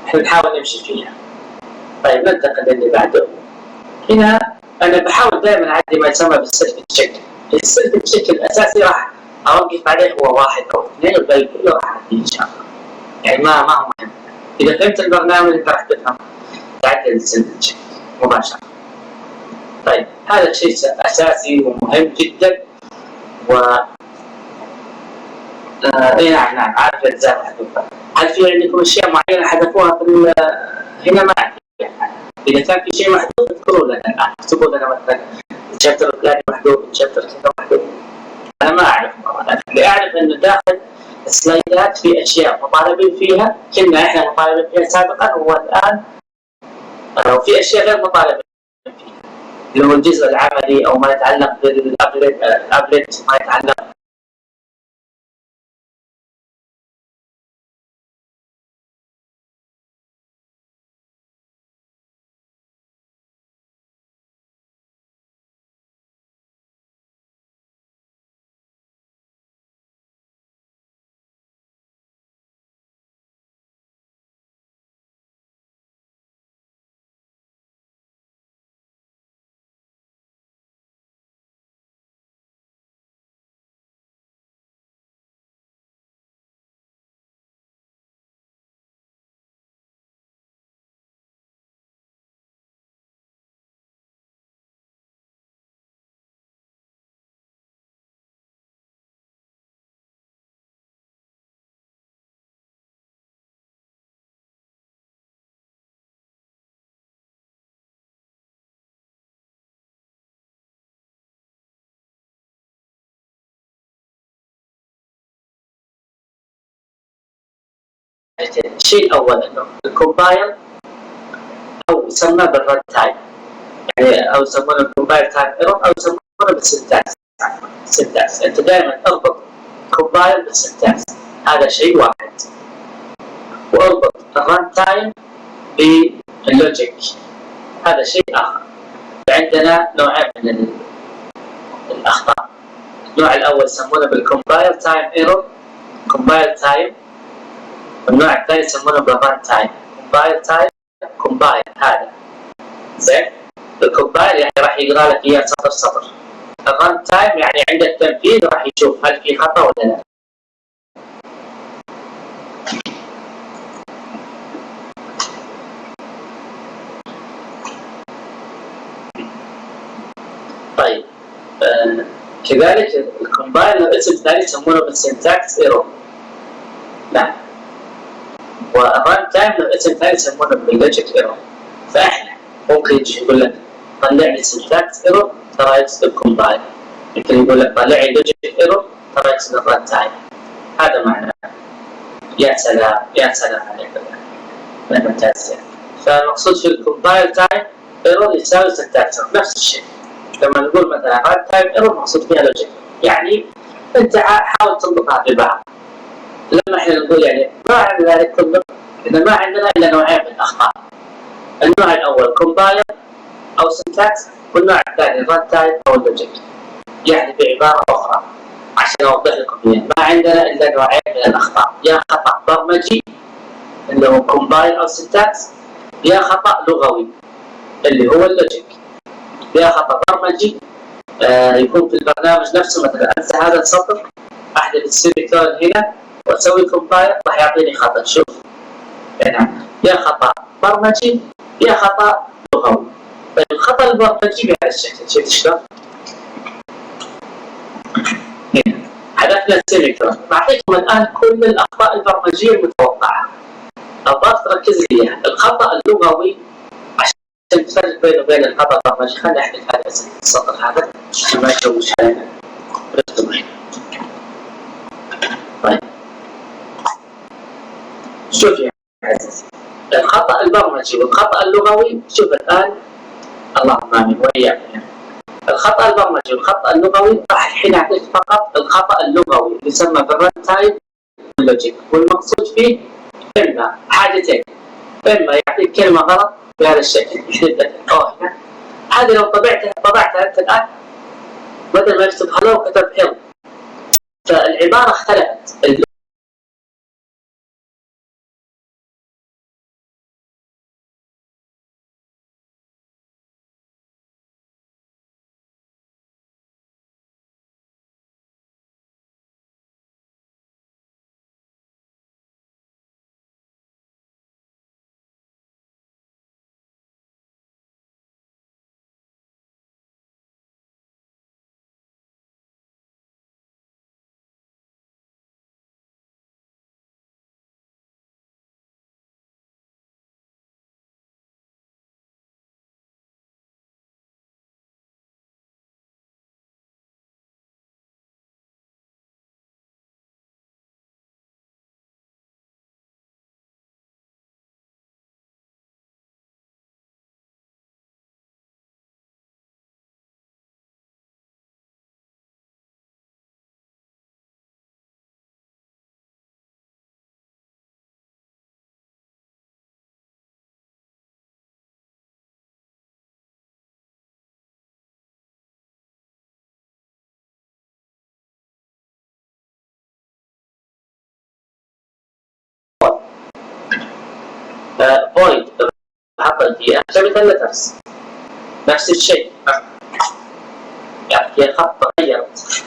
Speaker 1: إحنا نحاول نمشي فيها. طيب ننتقل للي بعده. هنا أنا بحاول دائما أعدي ما يسمى بالسيلف تشيك. السيلف تشيك الأساسي راح أوقف عليه هو 1 أو 2 والباقي كله راح أعديه إن شاء الله. يعني ما هو مهم. إذا فهمت البرنامج أنت راح تفهم تعدل السيلف تشيك مباشرة. طيب هذا شيء أساسي ومهم جدا. و نعم عارف الأجزاء محذوفة. هل في عندكم أشياء معينة حذفوها في هنا؟ ما أعرف. إذا كان في شيء محذوف اذكروا لنا الآن، اكتبوا لنا مثلا الشابتر الفلاني محذوف، الشابتر كذا محذوف. أنا ما أعرف طبعا، اللي أعرف إنه داخل السلايدات في أشياء مطالبين فيها، كنا إحنا مطالبين فيها سابقا والآن وفي أشياء غير مطالبين فيها، اللي هو الجزء العملي أو ما يتعلق بالأبلت ما يتعلق الشيء الأول إنه الكومبايل أو يسمى بالرن تايم، يعني أو يسمونه الكومبايل تايم ايرور أو يسمونه بالسنتاكس. سنتاكس أنت دائما اربط كومبايل بالسنتاكس، هذا شيء واحد. واربط الرن تايم باللوجيك، هذا شيء آخر. عندنا نوعين من الأخطاء النوع الاول يسمونه بالكومبايل تايم ايرور، كومبايل تايم. والنوع الثاني يسمونه بالران تايم. كومبايل تايم، كومبايل هذا زين. الكومبايل يعني راح يقرا لك اياه سطر سطر. الران تايم يعني عند التنفيذ راح يشوف هل في خطا ولا لا. طيب كذلك الكومبايل له اسم ثاني يسمونه بالسنتاكس ايرور. نعم. والران تايم له اسم ثاني يسمونه باللوجيك ايرور. فاحنا ممكن يجي يقول لك طلع لي سنتاكس ايرور ترى يقصد الكومبايل، يمكن يقول لك طلع لي لوجيك ايرور ترى يقصد الران تايم. هذا معناه. يا سلام يا سلام عليك بالله، ممتاز. فالمقصود في الكومبايل تايم ايرور يساوي سنتاكس نفس الشيء. لما نقول مثلا ران تايم ايرور مقصود فيها لوجيك، يعني انت حاول تنطقها ببعض. لما احنا نقول يعني ما عندنا ذلك كله، إذا ما عندنا الا نوعين من الاخطاء. النوع الاول كومبايل او سنتاكس، والنوع الثاني ران تايم او اللوجيك. يعني بعباره اخرى عشان اوضح لكم اياها، ما عندنا الا نوعين من الاخطاء، يا خطا برمجي اللي هو كومبايل او سنتاكس، يا خطا لغوي اللي هو اللوجيك. يا خطا برمجي يكون في البرنامج نفسه، مثلا انسى هذا السطر، احذف السيميكولون هنا واسوي كومبايل راح يعطيني خطا. شوف يعني يا خطا برمجي يا خطا لغوي. طيب الخطا البرمجي بهذا الشكل، شفت شلون؟ هنا حذفنا السيميكولون، بعطيكم الان كل الاخطاء البرمجيه المتوقعه. ابغاك تركز لي. الخطا اللغوي عشان تفرق بينه وبين الخطا البرمجي، خليني احذف هذا السطر هذا عشان ما يشوش علينا. طيب شوف يا عزيزي، الخطا البرمجي والخطا اللغوي، شوف الان اللهم امين واياك. الخطا البرمجي والخطا اللغوي راح الحين اعطيك فقط الخطا اللغوي اللي يسمى بالران تايم واللوجيك، والمقصود فيه اما حاجتين، اما يعطيك كلمه غلط بهذا الشكل هنا، هذه لو طبعتها انت الان بدل ما يكتب هلو كتب هيل، فالعباره اختلفت. فويد حطيت فيها كابيتال لترز نفس الشيء، يعني فيها خط تغيرت.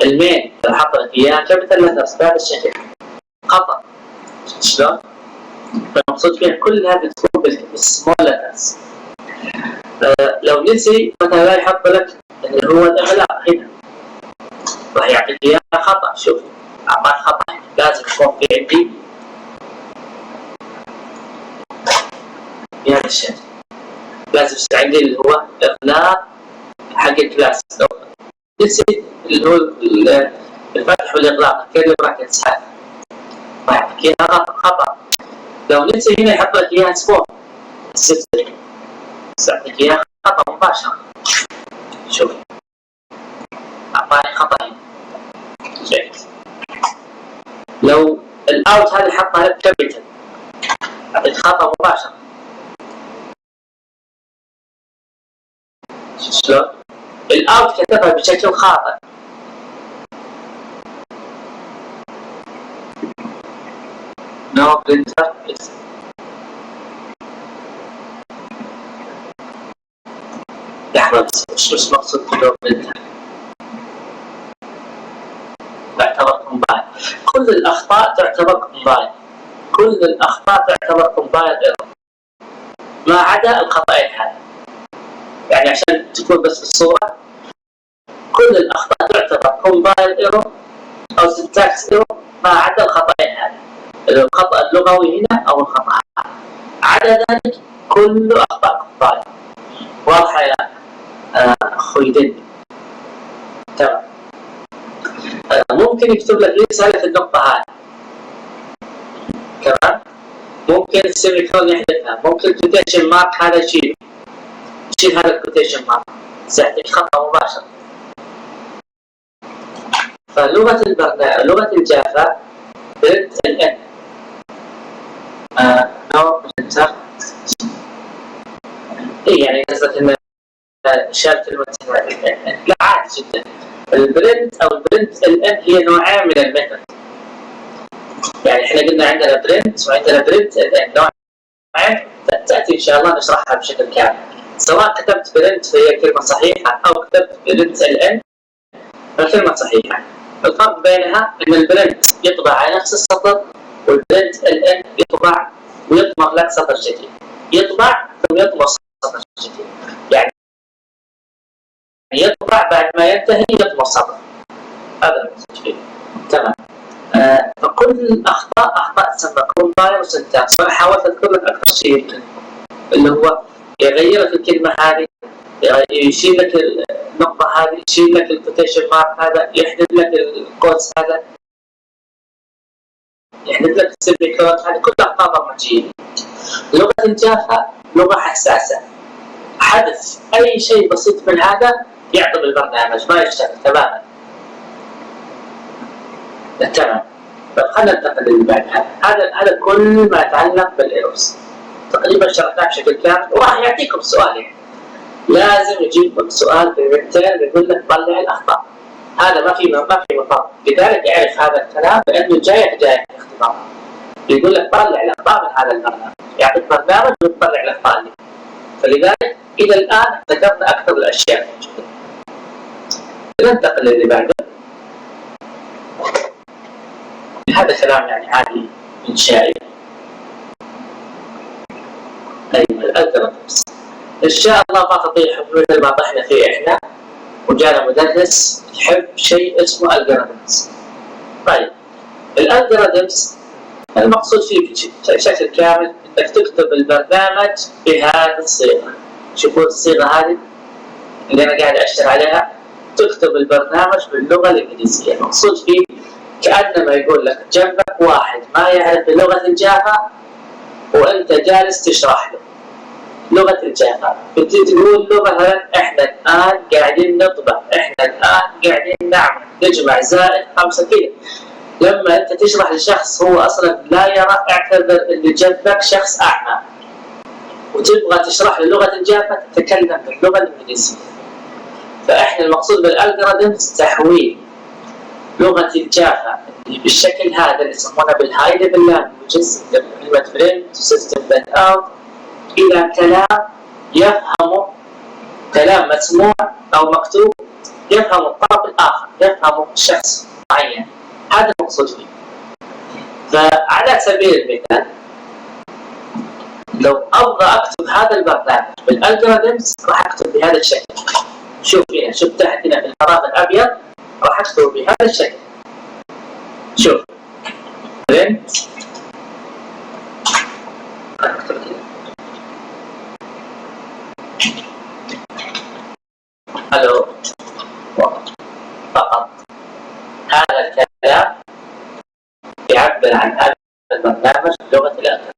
Speaker 1: المين اللي حطيت فيها كابيتال لترز بهذا الشكل خطا. شلون؟ فالمقصود فيها كلها بتكون بالسمول لترز. لو نسي مثلا لا يحط لك اللي هو الاغلاق هنا، راح يعطيك اياها خطا. شوف اعطاك خطا، لازم يكون في عندي بهذا الشكل، لازم عندي اللي هو اغلاق حق الكلاس. لو نسيت اللي هو الفتح والاغلاق كذا راح تنساه، راح يعطيك اياها خطا. لو نسي هنا يحط لك اياها سبور السيستم، يعطيك اياها خطا مباشره. شوف اعطاني خطا هنا. جيد. لو الاوت هذه حطها لك كابيتال يعطيك خطا مباشره. شلون؟ الاوت كتبها بشكل خاطئ. نو برينتر. لحظة بس، وش مقصود بنو برينتر؟ تعتبر كومبايل. كل الاخطاء تعتبر كومبايل، كل الاخطاء تعتبر كومبايل ايرور ما عدا الخطأين هذا. يعني عشان تكون بس بالصورة، كل الاخطاء تعتبر كومبايل ايرور او سنتاكس ايرور ما عدا الخطأين هذا، الخطأ اللغوي هنا او الخطأ هذا. عدا ذلك كله اخطاء كومبايل. واضحة يا اخوي دين؟ تمام. ممكن يكتب لك رسالة النقطة هذه تمام، ممكن السيمي كولون يحذفها، ممكن الكوتيشن مارك هذا يشيل هذا الكوتيشن مارك، سيعطيك خطأ مباشر. فلغة البرنامج، لغة الجافا برنت الان نو برنتر. اي يعني قصدك ان شال كلمة لا عادي جدا. البرنت او البرنت الان هي نوعين من الميثود. يعني احنا قلنا عندنا برنت وعندنا برنت الان، نوعين تاتي ان شاء الله نشرحها بشكل كامل. سواء كتبت برنت فهي كلمة صحيحة او كتبت برنت الان الكلمة صحيحة. الفرق بينها ان البرنت يطبع على نفس السطر، والبرنت الان يطبع ويطمر لك سطر جديد، يطبع ثم يطمر سطر جديد. يعني يطبع بعد ما ينتهي يطمر سطر. هذا المقصود فيه. تمام. فكل الاخطاء اخطاء تسمى كومبايل وسنتاكس. وانا حاولت اذكر لك اكثر شيء يمكن، اللي هو يغير لك الكلمه هذه، يشيل لك النقطه هذه، يشيل لك الكوتيشن مارك هذا، يحذف لك الكودز هذا، يحذف لك السيمي كولون هذه، كلها اخطاء برمجيه. لغه الجافا لغه حساسه، حدث اي شيء بسيط من هذا يعطل البرنامج ما يشتغل تماما. تمام. طيب خلينا ننتقل للي بعدها. هذا كل ما يتعلق بالايروس تقريبا شرحناه بشكل كامل، وراح يعطيكم سؤال يعني لازم يجيب لك سؤال في المثال يقول لك طلع الاخطاء. هذا ما في مطار، لذلك اعرف هذا الكلام لانه جاي في الاختبار. يقول لك طلع الاخطاء من هذا البرنامج، يعطيك برنامج وتطلع الاخطاء اللي. فلذلك الى الان ذكرنا اكثر الاشياء. ننتقل للي بعده. هذا كلام يعني عادي انشائي. ايوه الالجوريثمز ان شاء الله ما تطيح مثل ما طحنا فيه احنا، وجانا مدرس يحب شيء اسمه الجوريثمز. طيب الالجوريثمز المقصود فيه بشكل كامل انك تكتب البرنامج بهذه الصيغه. شوفوا الصيغه هذه اللي انا قاعد اشتغل عليها، تكتب البرنامج باللغه الانجليزيه. المقصود فيه كانما يقول لك جنبك واحد ما يعرف لغه الجافا وانت جالس تشرح له لغه الجافا، تقول له مثلا احنا الان قاعدين نطبع، احنا الان قاعدين نعمل نجمع زائد 5 كذا. لما انت تشرح لشخص هو اصلا لا يرى، اعتبر اللي جنبك شخص اعمى وتبغى تشرح له لغه الجافا تتكلم باللغه الانجليزيه. فاحنا المقصود بالالجوريثمز تحويل لغه الجافا بالشكل هذا اللي يسمونه بالهاي ليفل لانجويجز، كلمه برنت وسيستم دوت اوت، الى كلام يفهمه، كلام مسموع او مكتوب يفهم الطرف الاخر، يفهمه شخص معين. هذا المقصود فيه. فعلى سبيل المثال لو ابغى اكتب هذا البرنامج بالالجوريثمز راح اكتب بهذا الشكل. شوف هنا، شوف تحت هنا في الفراغ الابيض راح اكتب بهذا الشكل. شوف برنت اكتب كذا الو فقط. هذا الكلام يعبر عن هذا البرنامج بلغه الالجوريثم.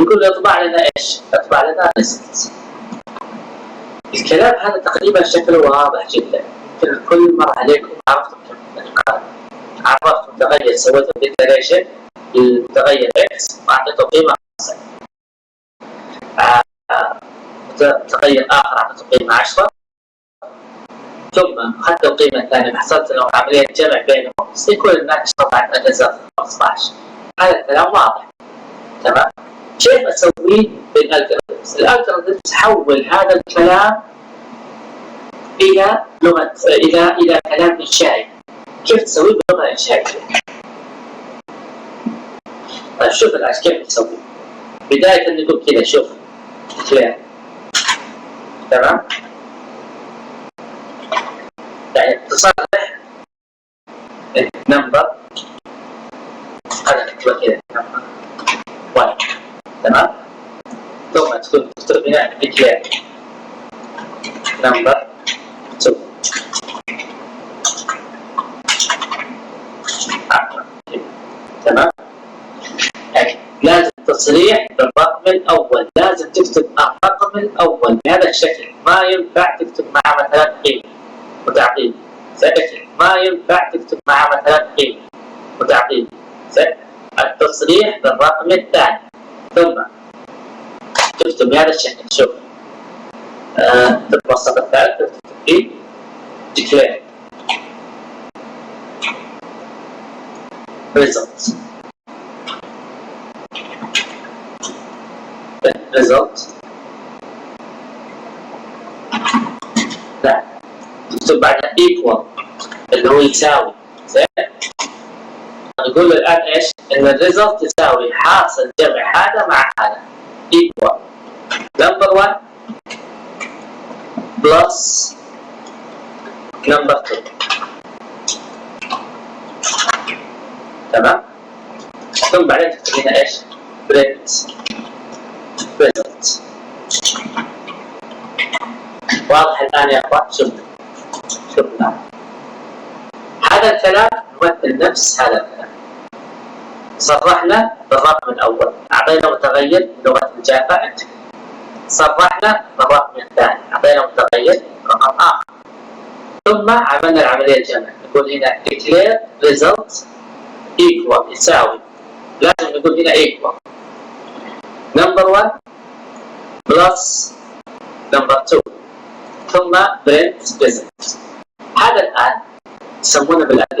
Speaker 1: ويقول اطبع لنا ايش؟ اطبع لنا ريزلت. الكلام هذا تقريبا شكله واضح جدا، يمكن كل مر عليكم عرفتم كيف القاعدة. عرفت متغير سويته ديكلاريشن للمتغير اكس واعطيته قيمه 5. متغير اخر اعطيته قيمه 10، ثم اخذت القيمه الثانيه حصلت لهم عمليه جمع بينهم سيكون الناتج طبعا الريزلت 15. هذا الكلام واضح تمام. كيف اسويه بالالجوريثمز؟ الالجوريثمز تحول هذا الكلام الى لغه الى كلام انشائي. كيف تسويه بلغه انشائيه؟ طيب شوف الآن كيف نسوي. بداية نقول كذا شوف كلير تمام، يعني تصرح نمبر هذا نكتبه كذا نمبر 1 تمام، ثم تكون تكتب هنا كلير نمبر 2 تمام. يعني لازم تصريح بالرقم الأول، لازم تكتب الرقم الأول بهذا الشكل، ما ينفع تكتب مع مثلا قيمة وتعقيب، ما ينفع تكتب مع مثلا قيمة وتعقيب. التصريح بالرقم الثاني ثم تكتب بهذا الشكل. شوف تتوسط الثالث تكتب فيه declare result لا تكتب بعدها equal اللي هو يساوي. زين نقول له الان ايش؟ ان الريزلت يساوي حاصل جمع هذا مع هذا equal number 1 plus number 2 تمام. ثم بعدين تكتب هنا ايش؟ print result. واضح الان يا اخوان؟ شوف الان هذا الكلام يمثل نفس هذا الكلام. صرحنا بالرقم الاول، اعطينا متغير بلغه الجافا انت، صرحنا بالرقم الثاني، اعطينا متغير رقم اخر، ثم عملنا العمليه الجمع. نقول هنا declare result equal يساوي، لازم نقول هنا equal number 1 plus number 2 ثم print result. هذا الان يسمونه بالأداة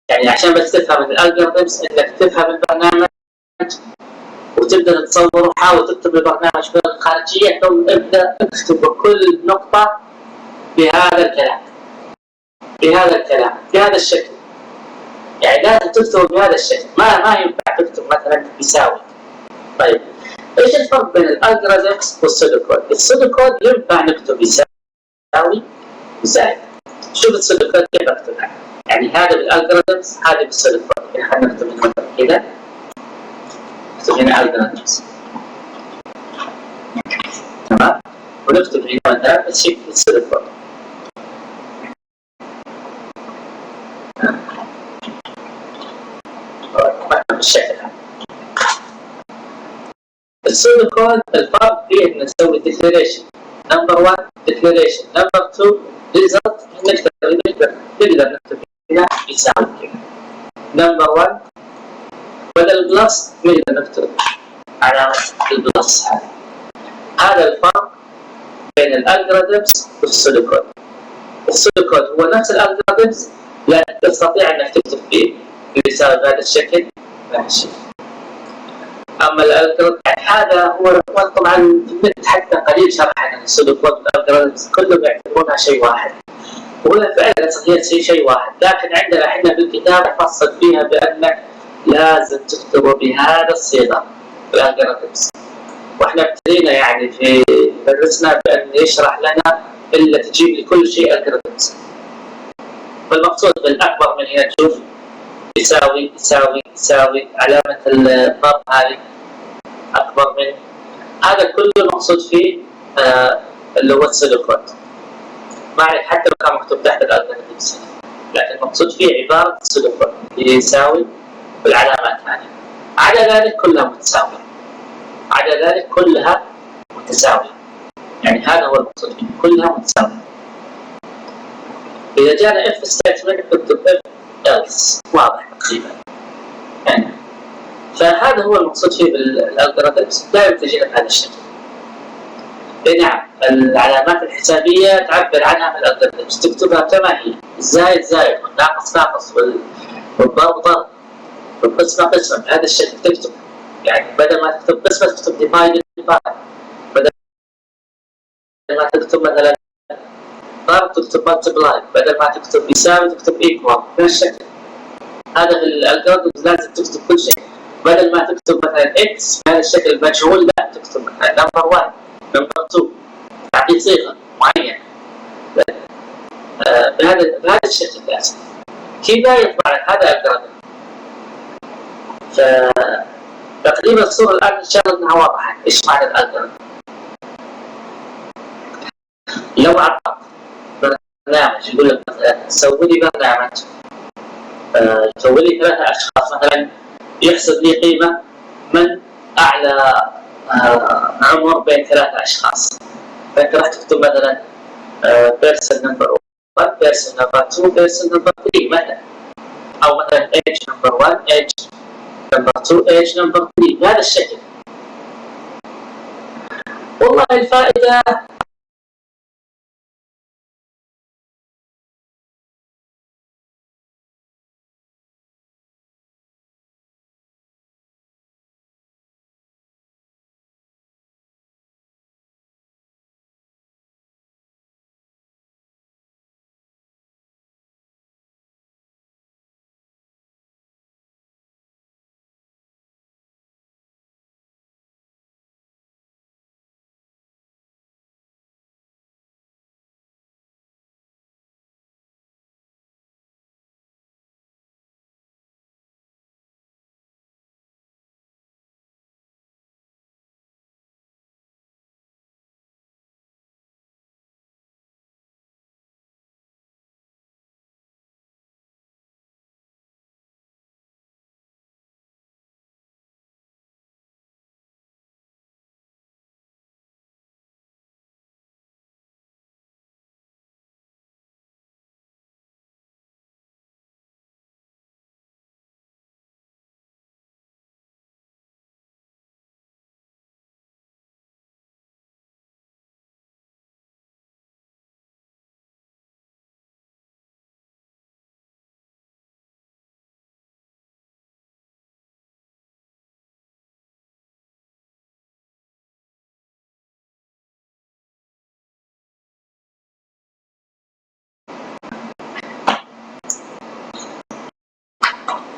Speaker 1: يعني عشان بس تفهم الالجوريثمز انك تفهم البرنامج وتبدا تتصوره. حاول تكتب البرنامج باللغه الخارجيه ثم ابدا اكتب كل نقطه بهذا الكلام بهذا الشكل. يعني لازم تكتب بهذا الشكل، ما ينفع تكتب مثلا يساوي. طيب ايش الفرق بين الالجوريثمز والسودو كود؟ السودو كود ينفع نكتب يساوي وزائد. شوف السودو كود كيف اكتبها، يعني هذا بالالجوريثمز هذا بالسودو كود. يعني خلينا نكتب هنا كذا، نكتب هنا الجوريثمز تمام، ونكتب هنا مثلا السودو كود بالشكل هذا. السودو كود الفرق فيه ان نسوي ديكلاريشن نمبر 1 ديكلاريشن نمبر 2 ريزلت، نقدر نكتب هنا يساوي كذا نمبر 1 بدل البلس نقدر نكتب علامة البلس. هذا الفرق بين الالجوريثمز والسودو كود. السودو كود هو نفس الالجوريثمز لكن تستطيع انك تكتب فيه يساوي بهذا الشكل ماشي. اما الالجوريثم هذا هو طبعا في النت حتى قليل شرح عن السودو كود والالجوريثمز، كلهم يعتبرونها شيء واحد، وهي فعلا هي شيء واحد، لكن عندنا احنا بالكتاب نفصل فيها بان لازم تكتبوا بهذا الصيغه الالجوريثمز. واحنا ابتدينا يعني في درسنا بان يشرح لنا الا تجيب لي كل شيء الجوريثمز. فالمقصود بالاكبر من هنا تشوف يساوي يساوي يساوي علامه الضرب هذه اكبر من هذا كله المقصود فيه اللي هو السودو كود. ما عليك حتى لو كان مكتوب تحت الالجوريثمز، لكن المقصود فيه عباره السودو كود يساوي بالعلامات هذه. على ذلك كلها متساويه، على ذلك كلها متساويه، يعني هذا هو المقصود فيه كلها متساويه. اذا جانا اف ستيتمنت نكتب اف else واضح تقريبا يعني. فهذا هو المقصود فيه بالالجوريثمز، دائما تجينا بهذا الشكل. نعم العلامات الحسابيه تعبر عنها من الالجوريثمز، تكتبها كما هي، الزائد زائد والناقص ناقص والضرب ضرب والقسمه قسمه بهذا الشكل تكتب. يعني بدل ما تكتب قسمه تكتب ديفايد ديفايد، بدل ما تكتب مثلا ضرب تكتب مالتبلاي، بدل ما تكتب يساوي تكتب ايكوال بهذا الشكل. هذا في الالجوريثمز لازم تكتب كل شيء، بدل ما تكتب مثلا اكس بهذا الشكل مجهول لا تكتب مثلا نمبر 1 نمبر 2 تعطي صيغه معينه بهذا الشكل لازم كذا يطلع لك هذا الالجوريثم. فتقريبا الصوره الان ان شاء الله انها واضحه ايش معنى الالجوريثم. لو عطت برنامج يقول لك مثلا سوي لي برنامج سوي لي 3 اشخاص مثلا يحسب لي قيمه من اعلى عمر بين 3 اشخاص، فانت راح تكتب مثلا بيرسون نمبر 1 بيرسون نمبر 2 بيرسون نمبر 3 مثلا، او مثلا ايج نمبر 1 ايج نمبر 2 ايج نمبر 3 بهذا الشكل. والله الفائده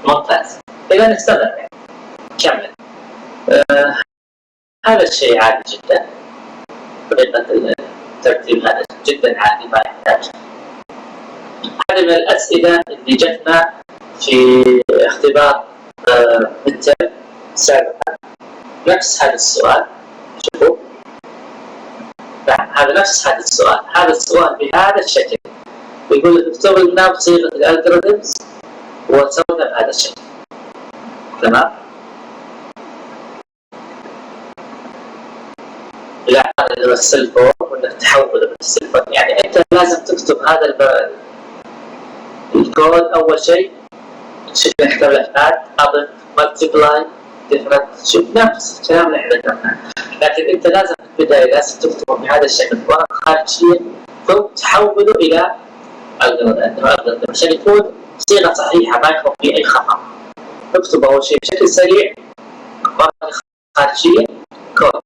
Speaker 1: ممتاز. إذا نستمر كمل. هذا الشيء عادي جدا، طريقة الترتيب هذا جدا عادي ما يحتاج. هذه من الأسئلة اللي جتنا في اختبار ميدترم سابقا، نفس هذا السؤال. شوفوا هذا نفس هذا السؤال، هذا السؤال بهذا الشكل يقول لك اكتب لنا بصيغة الالجوريثمز وسوينا بهذا الشكل. تمام؟ الى هذا اللي هو السلفور، وانك تحوله من السلفور. يعني انت لازم تكتب هذا الكود اول شيء، شوف نحتاج الافعال، اضف، ملتبلاي، ديفرنت، شوف نفس الكلام اللي احنا ذكرناه. لكن انت لازم في البدايه لازم تكتبه بهذا الشكل ورقه خارجيه، ثم تحوله الى الجوريثم عشان يكون صيغه صحيحه ما يكون فيه اي خطا. اكتب اول شيء بشكل سريع ورقه خارجيه كود.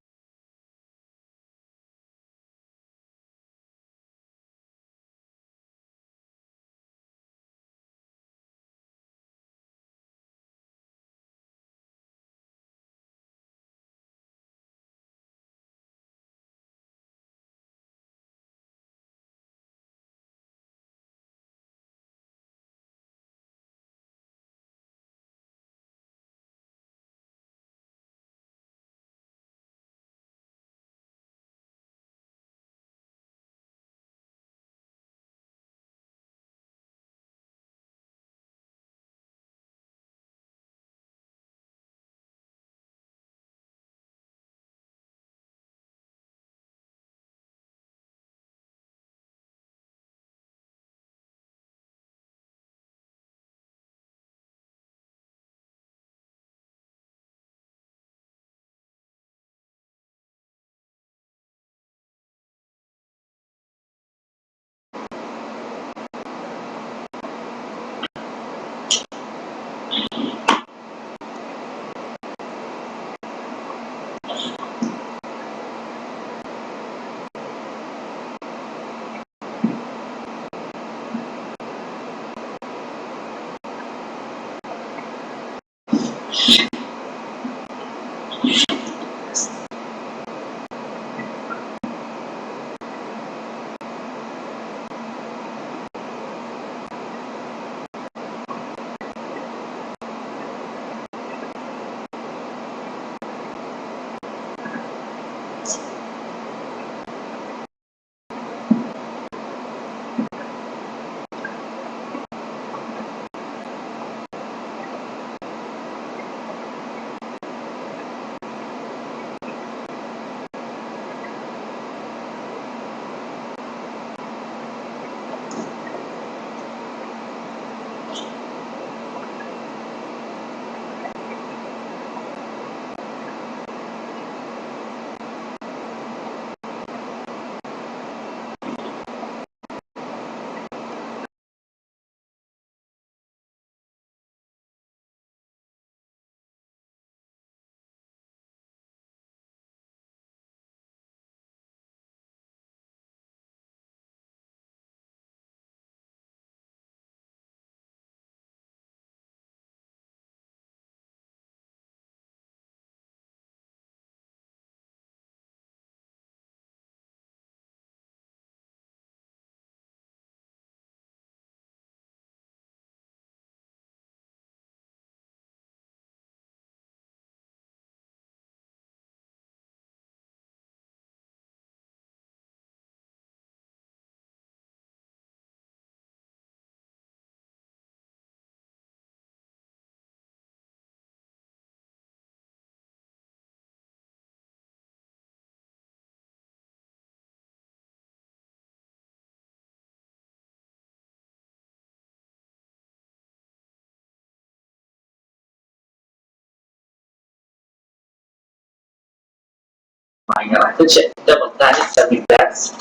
Speaker 1: معينة راح تنشئ دبل ثاني تسميه داكس.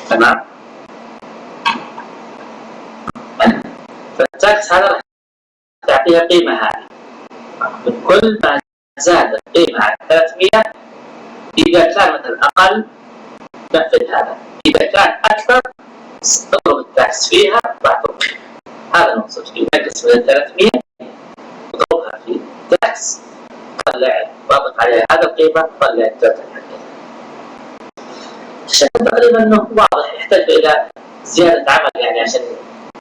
Speaker 1: تمام؟ فالتاكس هذا راح تعطيها قيمة هذه. كل ما زاد القيمة عن 300 إذا كان مثلا أقل نفذ هذا، إذا كان أكثر اضرب التاكس فيها واعطوك. هذا المقصود، إذا نقص من 300 اضربها في تاكس، طلع واضف عليها هذا القيمة، طلع التوتال حقها. الشكل تقريبا انه واضح، يحتاج الى زيادة عمل يعني عشان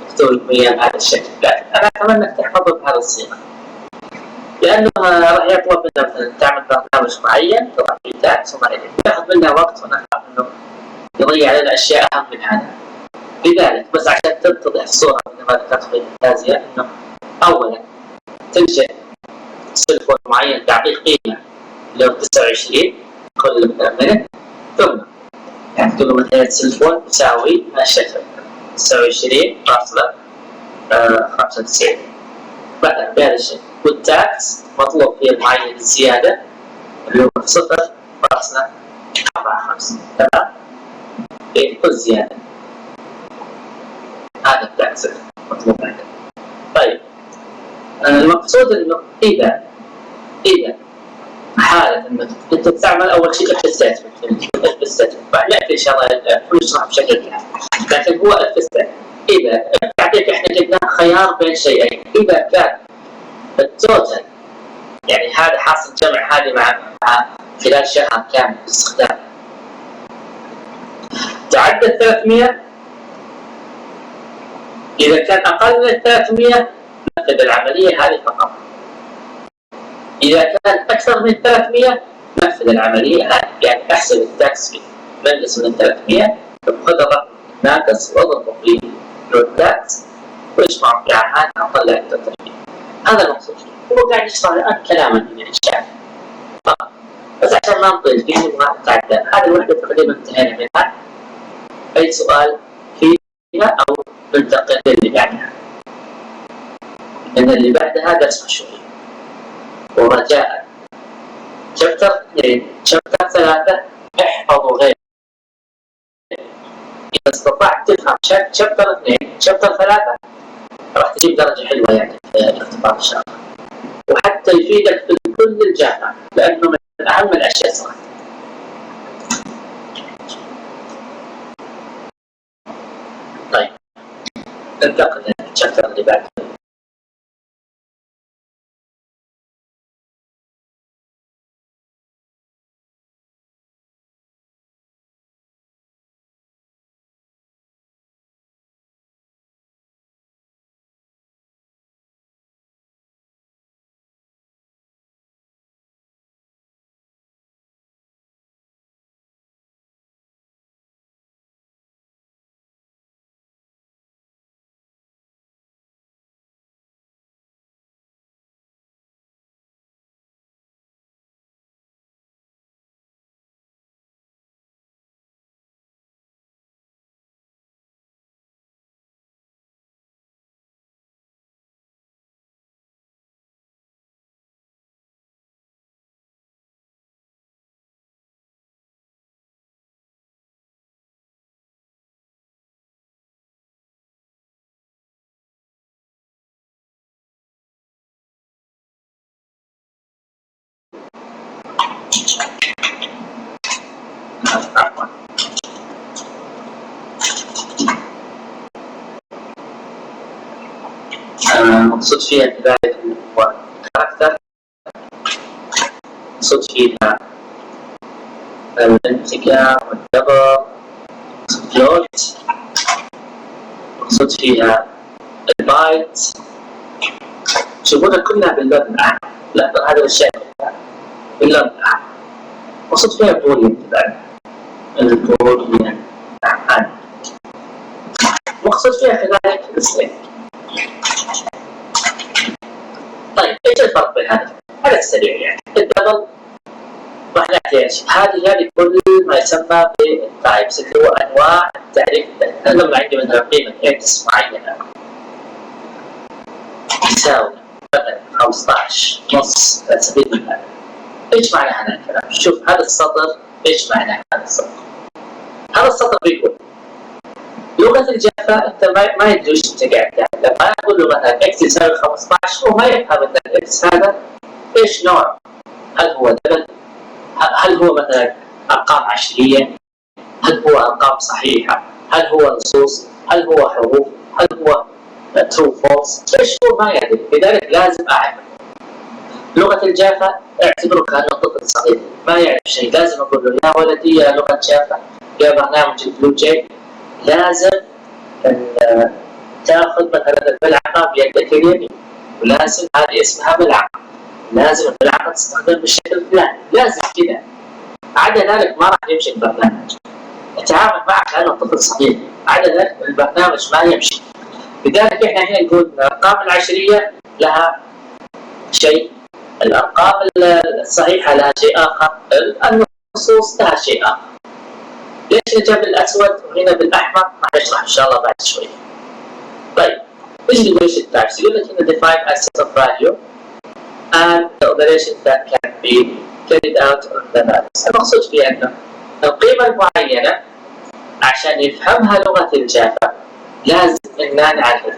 Speaker 1: نكتب المياه بهذا الشكل، لكن انا اتمنى انك تحفظه بهذه الصيغة، لانه راح يطلب منا مثلا تعمل برنامج معين طبعا في تاكس وما الى ذلك، ياخذ منا وقت ونخاف انه يضيع علينا اشياء اهم من هذا. لذلك بس عشان تتضح الصورة مثل ما ذكرت في الفانتازيا، انه اولا تنشئ سلفون معين تعطيه قيمة لو 29 كل مثلا منه، ثم يعني تقول له مثلا التلفون تساوي هالشكل، تساوي 20.95 مثلا بهذا الشكل، والتاكس مطلوب فيه المعين الزياده اللي هو 0.54. تمام؟ كل زياده هذا التاكس مطلوب عندك. طيب المقصود انه اذا حالة انك انت تعمل اول شيء اف ستيتمنت بعد ياتي ان شاء الله نشرح بشكل كامل، لكن هو اف ستيتمنت اذا تعطيك احنا قلنا خيار بين شيئين، اذا كان التوتال يعني هذا حاصل جمع هذه مع خلال شهر كامل باستخدام تعدى 300، اذا كان اقل من 300 نفذ العمليه هذه فقط، إذا كان أكثر من 300 نفذ العملية هذه، يعني أحسب التاكس فيه نقص من 300 خذ الرقم ناقص واضربه في التاكس واجمع في عام أطلع التوتال فيه. هذا المقصود فيه. هو قاعد يشرح الآن كلاما من الإنشاء فقط، بس عشان ما نطيل فيه نبغى نتعدى هذه الوحدة تقريبا انتهينا منها. أي سؤال فيها أو ننتقل للي بعدها، لأن اللي بعدها درس مشهور. ورجاء شابتر 2 شابتر 3 احفظوا غير، إذا استطعت تفهم شابتر 2 شابتر 3 راح تجيب درجة حلوة يعني في الاختبار إن شاء الله، وحتى يفيدك في كل الجامعة لأنه من أهم الأشياء صراحة. طيب ننتقل للشابتر اللي بعده. مقصود فيها كذلك هو الكاركتر، مقصود فيها الانتجا والدبر، فلوت، مقصود فيها البايت، شوفونها كلها باللون الأحمر، لا هذه الأشياء باللون الأحمر. مقصود فيها بوليان كذلك، البوليان مقصود فيها كذلك السليم. طيب ايش الفرق بين هذا؟ هذا السريع يعني الدبل راح نحتاج هذه كل ما يسمى بالتايبس اللي هو انواع التعريف. انا لما عندي مثلا قيمه اكس معينه تساوي مثلا 15 نص على سبيل المثال، ايش معنى هذا الكلام؟ شوف هذا السطر ايش معنى هذا السطر؟ هذا السطر بيقول لغة الجافا انت ما يدري ايش انت قاعد تعمل، لما اقول له مثلا اكس يساوي 15 هو ما يفهم ان الاكس هذا ايش نوع؟ هل هو دبل؟ هل هو مثلا ارقام عشرية؟ هل هو ارقام صحيحة؟ هل هو نصوص؟ هل هو حروف؟ هل هو ترو فولس؟ ايش هو ما يدري، لذلك لازم اعرف. لغة الجافا اعتبره كأنه طفل صغير ما يعرف شيء، لازم اقول له يا ولدي يا لغة جافا يا برنامج البلو جاي لازم ان تاخذ مثلا الملعقه بيدك اليمين، ولازم هذه اسمها ملعقه، لازم الملعقه تستخدم بالشكل الفلاني، لازم كذا. عدا ذلك ما راح يمشي البرنامج، التعامل معك كأنه طفل صغير، عدا ذلك البرنامج ما يمشي. لذلك احنا هنا نقول الارقام العشريه لها شيء، الارقام الصحيحه لها شيء اخر، النصوص لها شيء اخر. ليش نجا بالاسود وهنا بالاحمر؟ راح نشرح ان شاء الله بعد شوي. طيب ايش يقول التايبس؟ يقول لك ان define a set of value and the operation that can be carried out on the values. المقصود فيه انه القيمه المعينه عشان يفهمها لغه الجافا لازم ان نعرفها.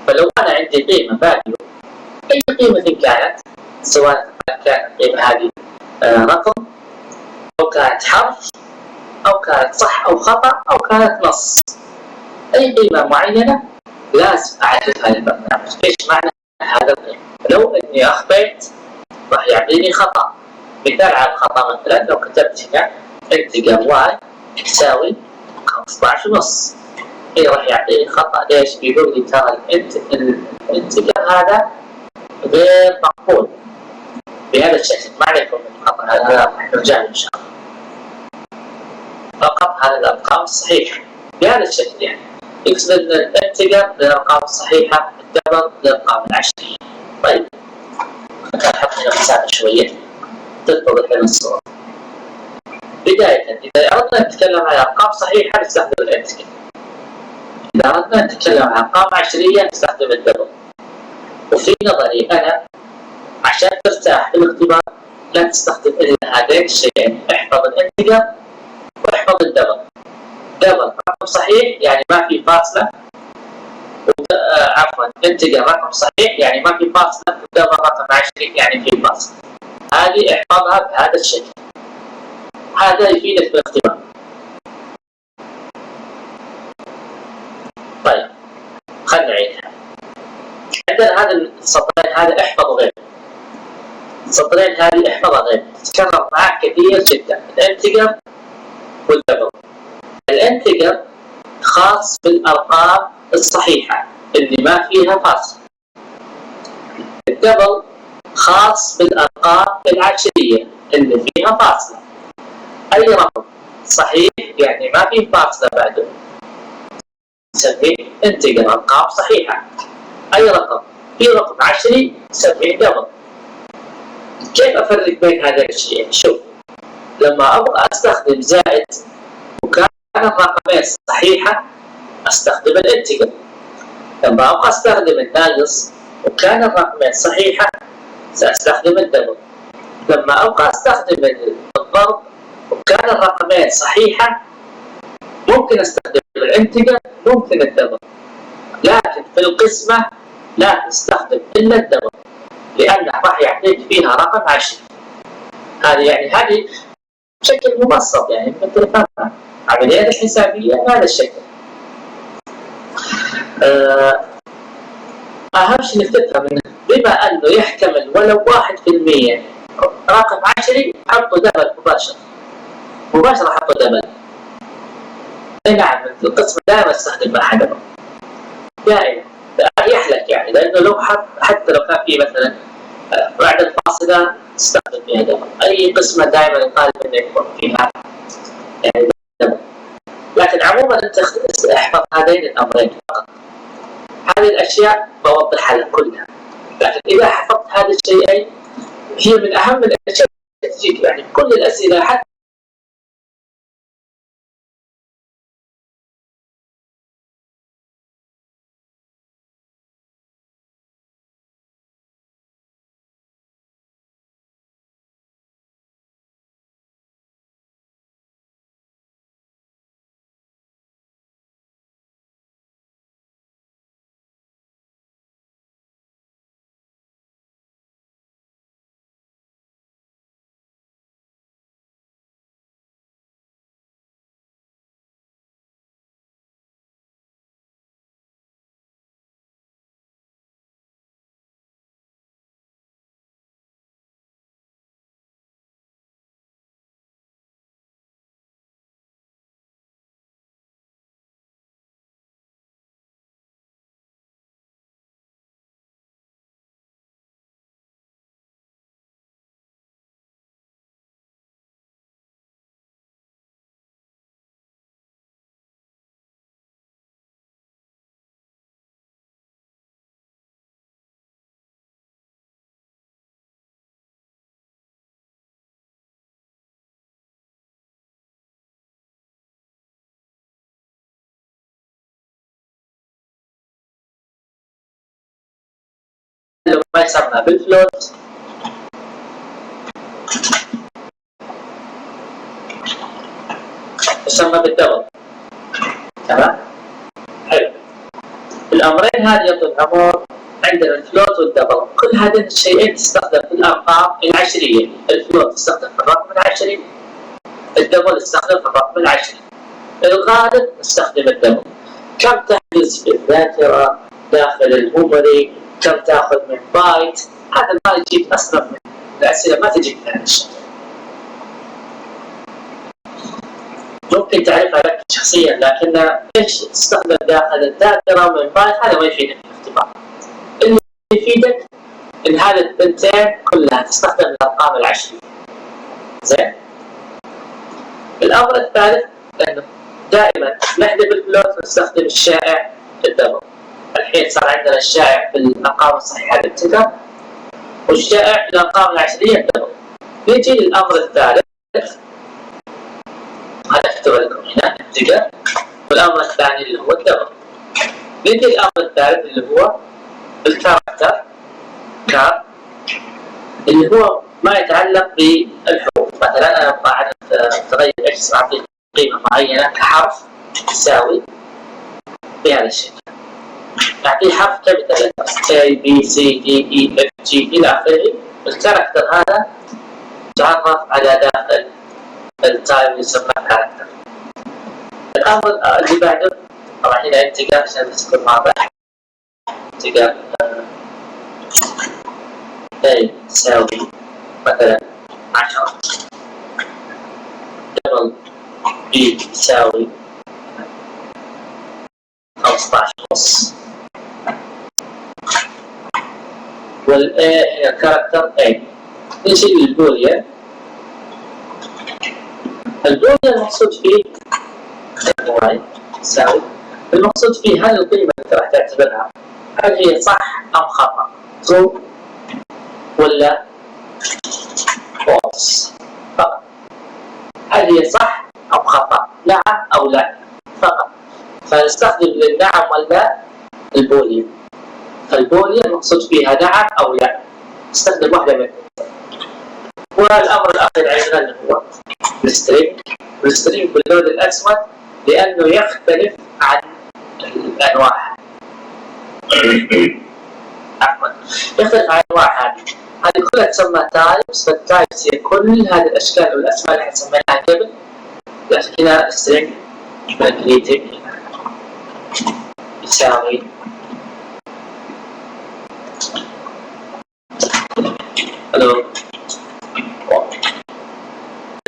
Speaker 1: فلو انا عندي قيمه value اي قيمه كانت، سواء كانت القيمه هذه رقم او كانت حرف او كانت صح او خطا او كانت نص، اي قيمه معينه لازم اعرفها للبرنامج. ايش معنى هذا القيمه؟ لو اني اخفيت راح يعطيني خطا. مثال على الخطا مثلا لو كتبت هنا انتجر واي يساوي 15 ونص، ايه راح يعطيني خطا. ليش؟ بيقول لي ترى الانتجر هذا غير مقبول بهذا الشكل، ما عليكم من الخطا هذا راح نرجع ان شاء الله. فقط هذه الارقام الصحيحه بهذا الشكل، يعني يقصد ان الانتجر للارقام الصحيحه، الدبل للارقام العشريه. طيب كان حطينا مسافه شويه تتضح لنا الصوره. بدايه اذا اردنا نتكلم عن ارقام صحيحه نستخدم الانتجر، اذا اردنا نتكلم عن ارقام عشريه نستخدم الدبل. وفي نظري انا عشان ترتاح في الاختبار لا تستخدم الا هذين الشيئين، احفظ الانتجر واحفظ الدبل. دبل رقم صحيح يعني ما في فاصله، عفوا انتجر رقم صحيح يعني ما في فاصله، ودبل رقم 20 يعني في فاصله. هذه احفظها بهذا الشكل، هذا يفيدك في الاختبار. طيب خلينا نعيدها. عندنا هذا السطرين، هذا احفظ غير السطرين، هذه احفظها غير تتكرر معك كثير جدا. الانتجر والدبل. الانتجر خاص بالارقام الصحيحه اللي ما فيها فاصله. الدبل خاص بالارقام العشريه اللي فيها فاصله. اي رقم صحيح يعني ما فيه فاصله بعده نسميه انتجر، ارقام صحيحه. اي رقم فيه رقم عشري نسميه دبل. كيف افرق بين هذين الشيئين؟ شوف، لما ابغى استخدم زائد وكان الرقمين صحيحه استخدم الانتجر. لما ابغى استخدم الناقص وكان الرقمين صحيحه ساستخدم الدبل. لما ابغى استخدم الضرب وكان الرقمين صحيحه ممكن استخدم الانتجر ممكن الدبل، لكن في القسمه لا تستخدم الا الدبل لانه راح يعطيك فيها رقم 10. هذه بشكل مبسط، يعني مثل فهمها عمليات الحسابيه بهذا الشكل. اهم شيء انك تفهم انه بما انه يحتمل ولو 1% رقم عشري حطه دبل مباشره حطه دبل. نعم القسم دائما استخدم معها دبل دائما، اريح لك يعني، لانه لو حتى لو كان في مثلا بعد الفاصله تستخدم فيها دبل. اي قسمه دائما يطالب انه يكون فيها يعني دبل. لكن عموما انت احفظ هذين الامرين فقط. هذه الاشياء بوضحها لك كلها، لكن اذا حفظت هذه الشيئين هي من اهم الاشياء تجيك يعني كل الاسئله حتى له ما يسمى بالفلوت يسمى بالدبل. تمام؟ حلو. الامرين هذه يا طويل العمر عندنا الفلوت والدبل، كل هذين الشيئين تستخدم في الارقام العشريه، الفلوت تستخدم في الرقم العشري، الدبل تستخدم في الرقم العشري. الغالب نستخدم الدبل. كم تحجز في الذاكره داخل الميموري، كم تاخذ من بايت، هذا ما يجيك اصلا من الاسئله، ما تجيك من الشيء. ممكن تعرفها لك شخصيا، لكن ايش تستخدم داخل الذاكره من بايت هذا ما يفيدك في الاختبار. اللي يفيدك ان هذه الثنتين كلها تستخدم الارقام العشريه. زين؟ الامر الثالث انه دائما نحن بالفلوت نستخدم الشائع الدبل. الحين صار عندنا الشائع في الارقام الصحيحه الانتجر والشائع في الارقام العشريه الدبل. نجي للامر الثالث، هذا اكتب لكم هنا انتجر، والامر الثاني اللي هو الدبل. نجي للامر الثالث اللي هو الكاركتر كار، اللي هو ما يتعلق بالحروف. مثلا انا ابغى اعرف تغير اكس اعطيه قيمه معينه كحرف تساوي بهذا الشكل، اعطيه حرف كابيتال A B C D E F G الى اخره. الكاركتر هذا تعرف على داخل التايب يسمى كاركتر. الامر اللي بعده طبعا هنا انتجر عشان بس يكون واضح، انتجر A تساوي مثلا 10، دبل B تساوي 15.5، والA هي كاركتر A. نجي للبوليان. البوليان المقصود فيه y تساوي، المقصود فيه هل القيمة اللي راح تعتبرها هل هي صح أم خطأ؟ true ولا false فقط. هل هي صح أم خطأ؟ نعم أو لا فقط. فنستخدم للنعم ولا البوليان. فالبوليان المقصود فيها نعم أو لا، نستخدم واحدة منهم. والأمر الأخير عندنا اللي هو السترينج. السترينج باللون الأسود لأنه يختلف عن الأنواع. عفوا، يختلف عن الأنواع هذه كلها تسمى تايبس. فالتايبس هي كل هذه الأشكال والأسماء اللي سميناها قبل، عشان كذا السترينج بالانجليزي يساوي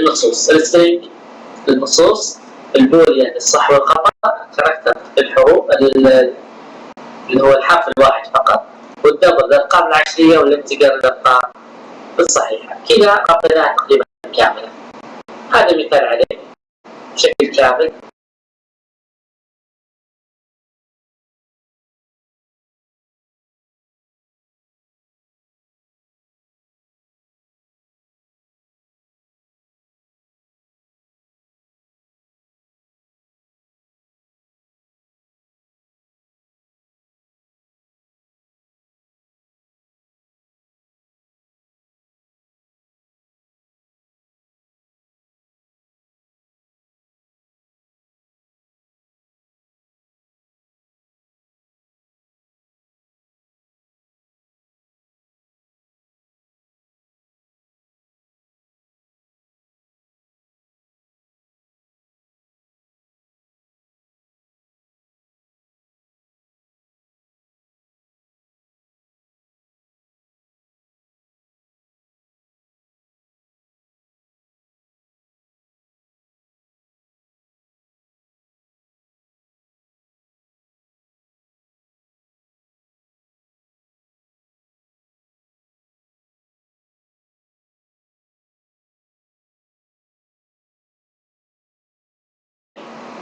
Speaker 1: النصوص. السترينج للنصوص، البوليان الصح والخطأ، كاركتر الحروف اللي هو الحرف الواحد فقط، والدبل الارقام العشريه والانتجر الارقام الصحيحه. كذا غطيناها تقريبا كامله. هذا مثال عليه بشكل كامل.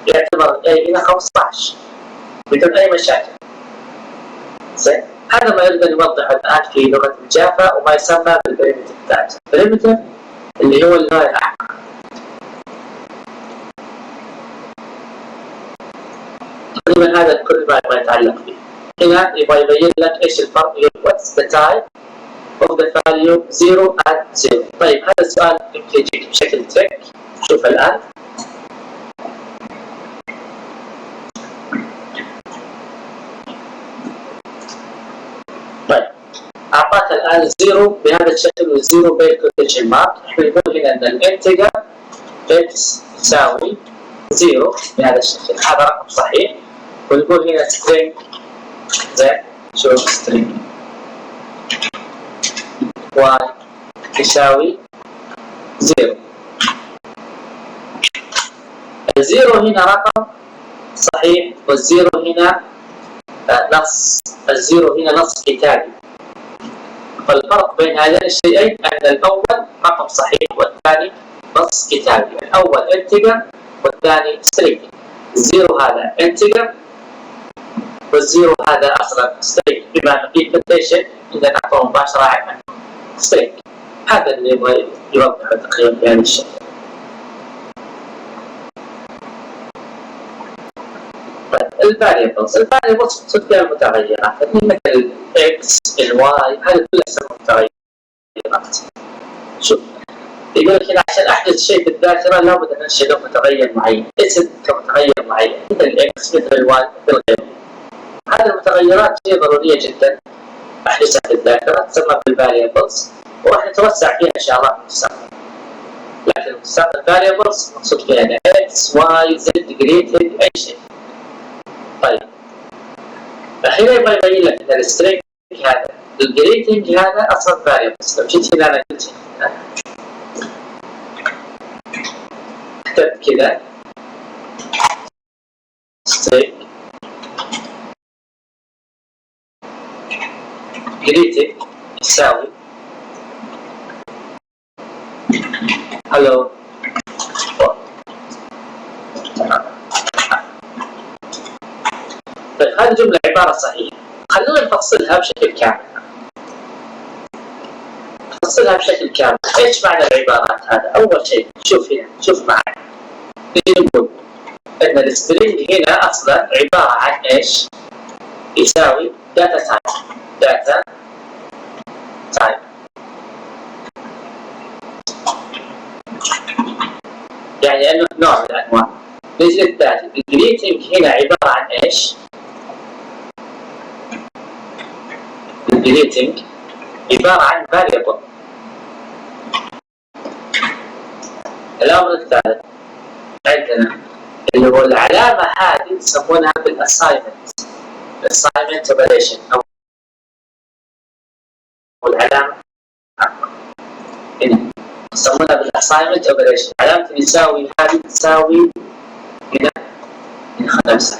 Speaker 1: يعتبر إلى 15 بدون أي مشاكل. زين، هذا ما يريد أن يوضح الآن في لغة الجافا وما يسمى بالبريمتيف تايبس. البريمتيف اللي هو اللون الأحمر. تقريبا هذا الكل ما يتعلق به. هنا يبغى يبين لك ايش الفرق. واتس ذا تايب اوف ذا فاليو 0 at 0. طيب هذا السؤال يمكن يجيك بشكل تريك. شوف الان. طيب اعطاك الان 0 بهذا الشكل والزيرو بين كوتيشن مارك. احنا نقول هنا ان الانتجر اكس يساوي 0 بهذا الشكل، هذا رقم صحيح. ونقول هنا string زين، شوف string y يساوي 0. الزيرو هنا رقم صحيح، والزيرو هنا نص. الزيرو هنا نص كتابي. فالفرق بين هذين الشيئين أن الأول رقم صحيح والثاني نص كتابي. الأول انتجر والثاني string. الزيرو هذا انتجر والزيرو هذا أصلا string، بما أن في كوتيشن إذا نعطوه مباشرة عنه string. هذا اللي يبغى يوضحه تقريبا بهذا الشكل. الفاريبلز تقصد فيها المتغيرات مثل الاكس، الواي، هذه كلها تسمى متغيرات. شوف يقول لك هنا عشان احدث شيء في الذاكره لابد ان انشئ له متغير معين، اسم كمتغير معين مثل الاكس مثل الواي مثل غيره. هذه المتغيرات هي ضروريه جدا احدثها في الذاكره، تسمى بالفاريبلز، وراح نتوسع فيها ان شاء الله في المستقبل. لكن المستقبل الفاريبلز مقصود فيها اكس واي زد جريتد اي شيء. طيب هنا يبغى يبين لك ان السترينج هذا الجريتنج هذا اصلا فاريبلز. لو جيت هنا انا قلت كتبت كذا سترينج جريتنج يساوي هلو. طيب هذه جملة عبارة صحيحة، خلونا نفصلها بشكل كامل. نفصلها بشكل كامل. ايش معنى العبارات هذا؟ أول شيء شوف هنا، شوف معي. نقول إن السترينج هنا أصلا عبارة عن ايش؟ يساوي داتا تايب. داتا تايب يعني انه نوع من الانواع. مثل التالي الجريتنج هنا عباره عن ايش؟ الجريتنج عباره عن فاريبل. الامر الثالث عندنا اللي هو العلامه هذه يسمونها بالاساينمنت. الاساينمنت اوبريشن او العلامه هنا يسمونها بالاساينمنت اوبريشن. علامه يساوي هذه تساوي هنا خلينا نمسح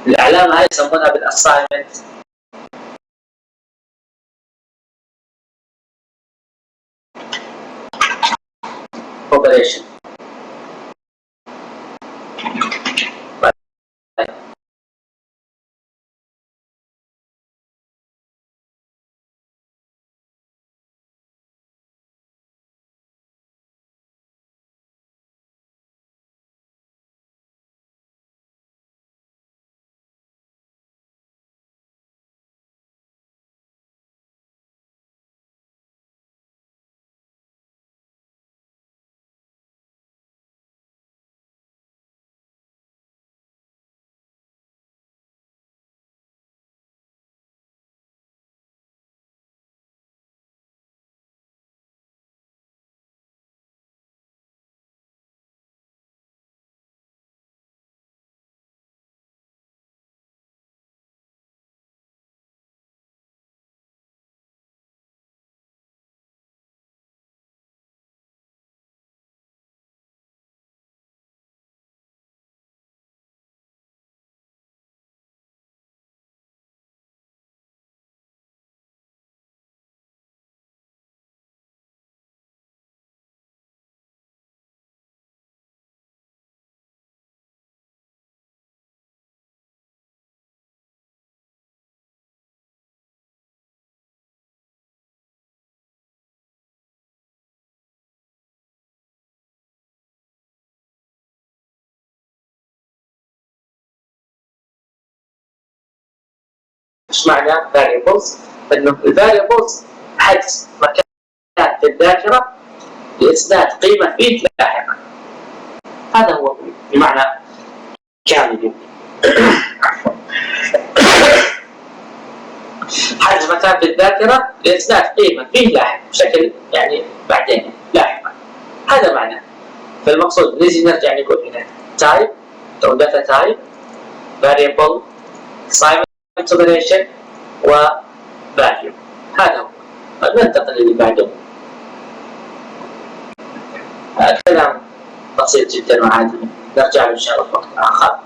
Speaker 1: العلامه هذه يسمونها بالاساينمنت اوبريشن. ايش معنى variables؟ انه الفاريبلز حجز مكان في الذاكره لاسناد قيمه فيه لاحقا. هذا هو بمعنى كامل. حجز مكان في الذاكره لاسناد قيمه فيه لاحقا بشكل يعني بعدين لاحقا. هذا معناه. فالمقصود نجي نرجع نقول هنا تايب او داتا تايب variable assignment operation وvalue. هذا هو. ننتقل اللي بعده. كلام بسيط جدا وعادي، نرجع له ان شاء الله في وقت اخر.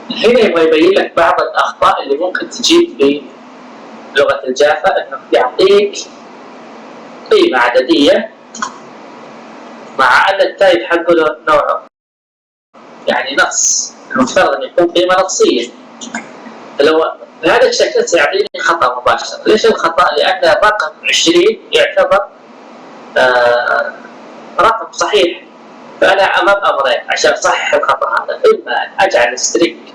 Speaker 1: هنا يبغى يبين لك بعض الاخطاء اللي ممكن تجيب بلغه الجافا، انه يعطيك قيمه عدديه مع ان التايب حقه نوعه يعني نص، المفترض ان يكون قيمه نصيه. فلو بهذا الشكل سيعطيني خطا مباشر. ليش الخطا؟ لان الرقم 20 يعتبر رقم صحيح. فانا امام امرين عشان اصحح الخطا هذا، اما ان اجعل سترينج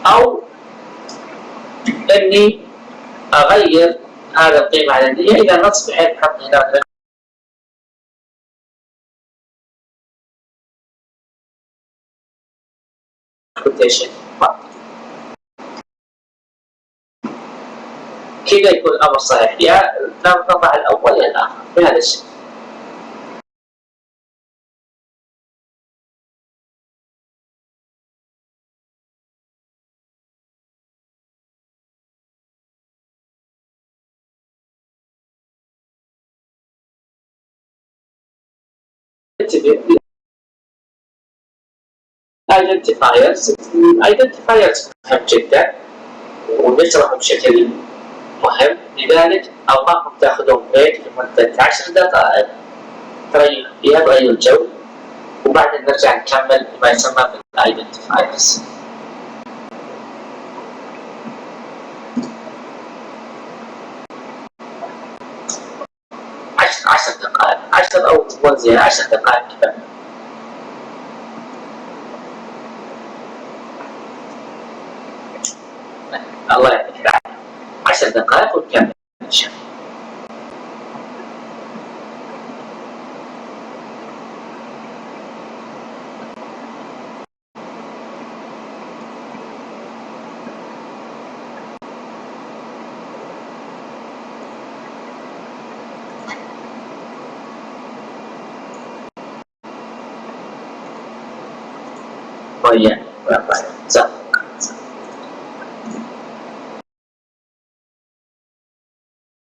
Speaker 1: او اني اغير هذا القيمه العدديه الى نص بحيث احط هنا كوتيشن مارك. كذا يكون الامر صحيح، يا نضع الاول يا الاخر بهذا الشكل. ايدنتيفايرز مهم جدا ونشرحه بشكل مهم، لذلك ابغاكم تاخذون بريك لمده 10 دقائق تريحوا فيها تغيروا الجو، وبعدين نرجع نكمل بما يسمى بالايدنتيفايرز. عشر دقائق، 10 او زيادة 10 دقائق كفايه. الله يعطيك العافيه. 10 دقائق ونكمل ان شاء الله. طيب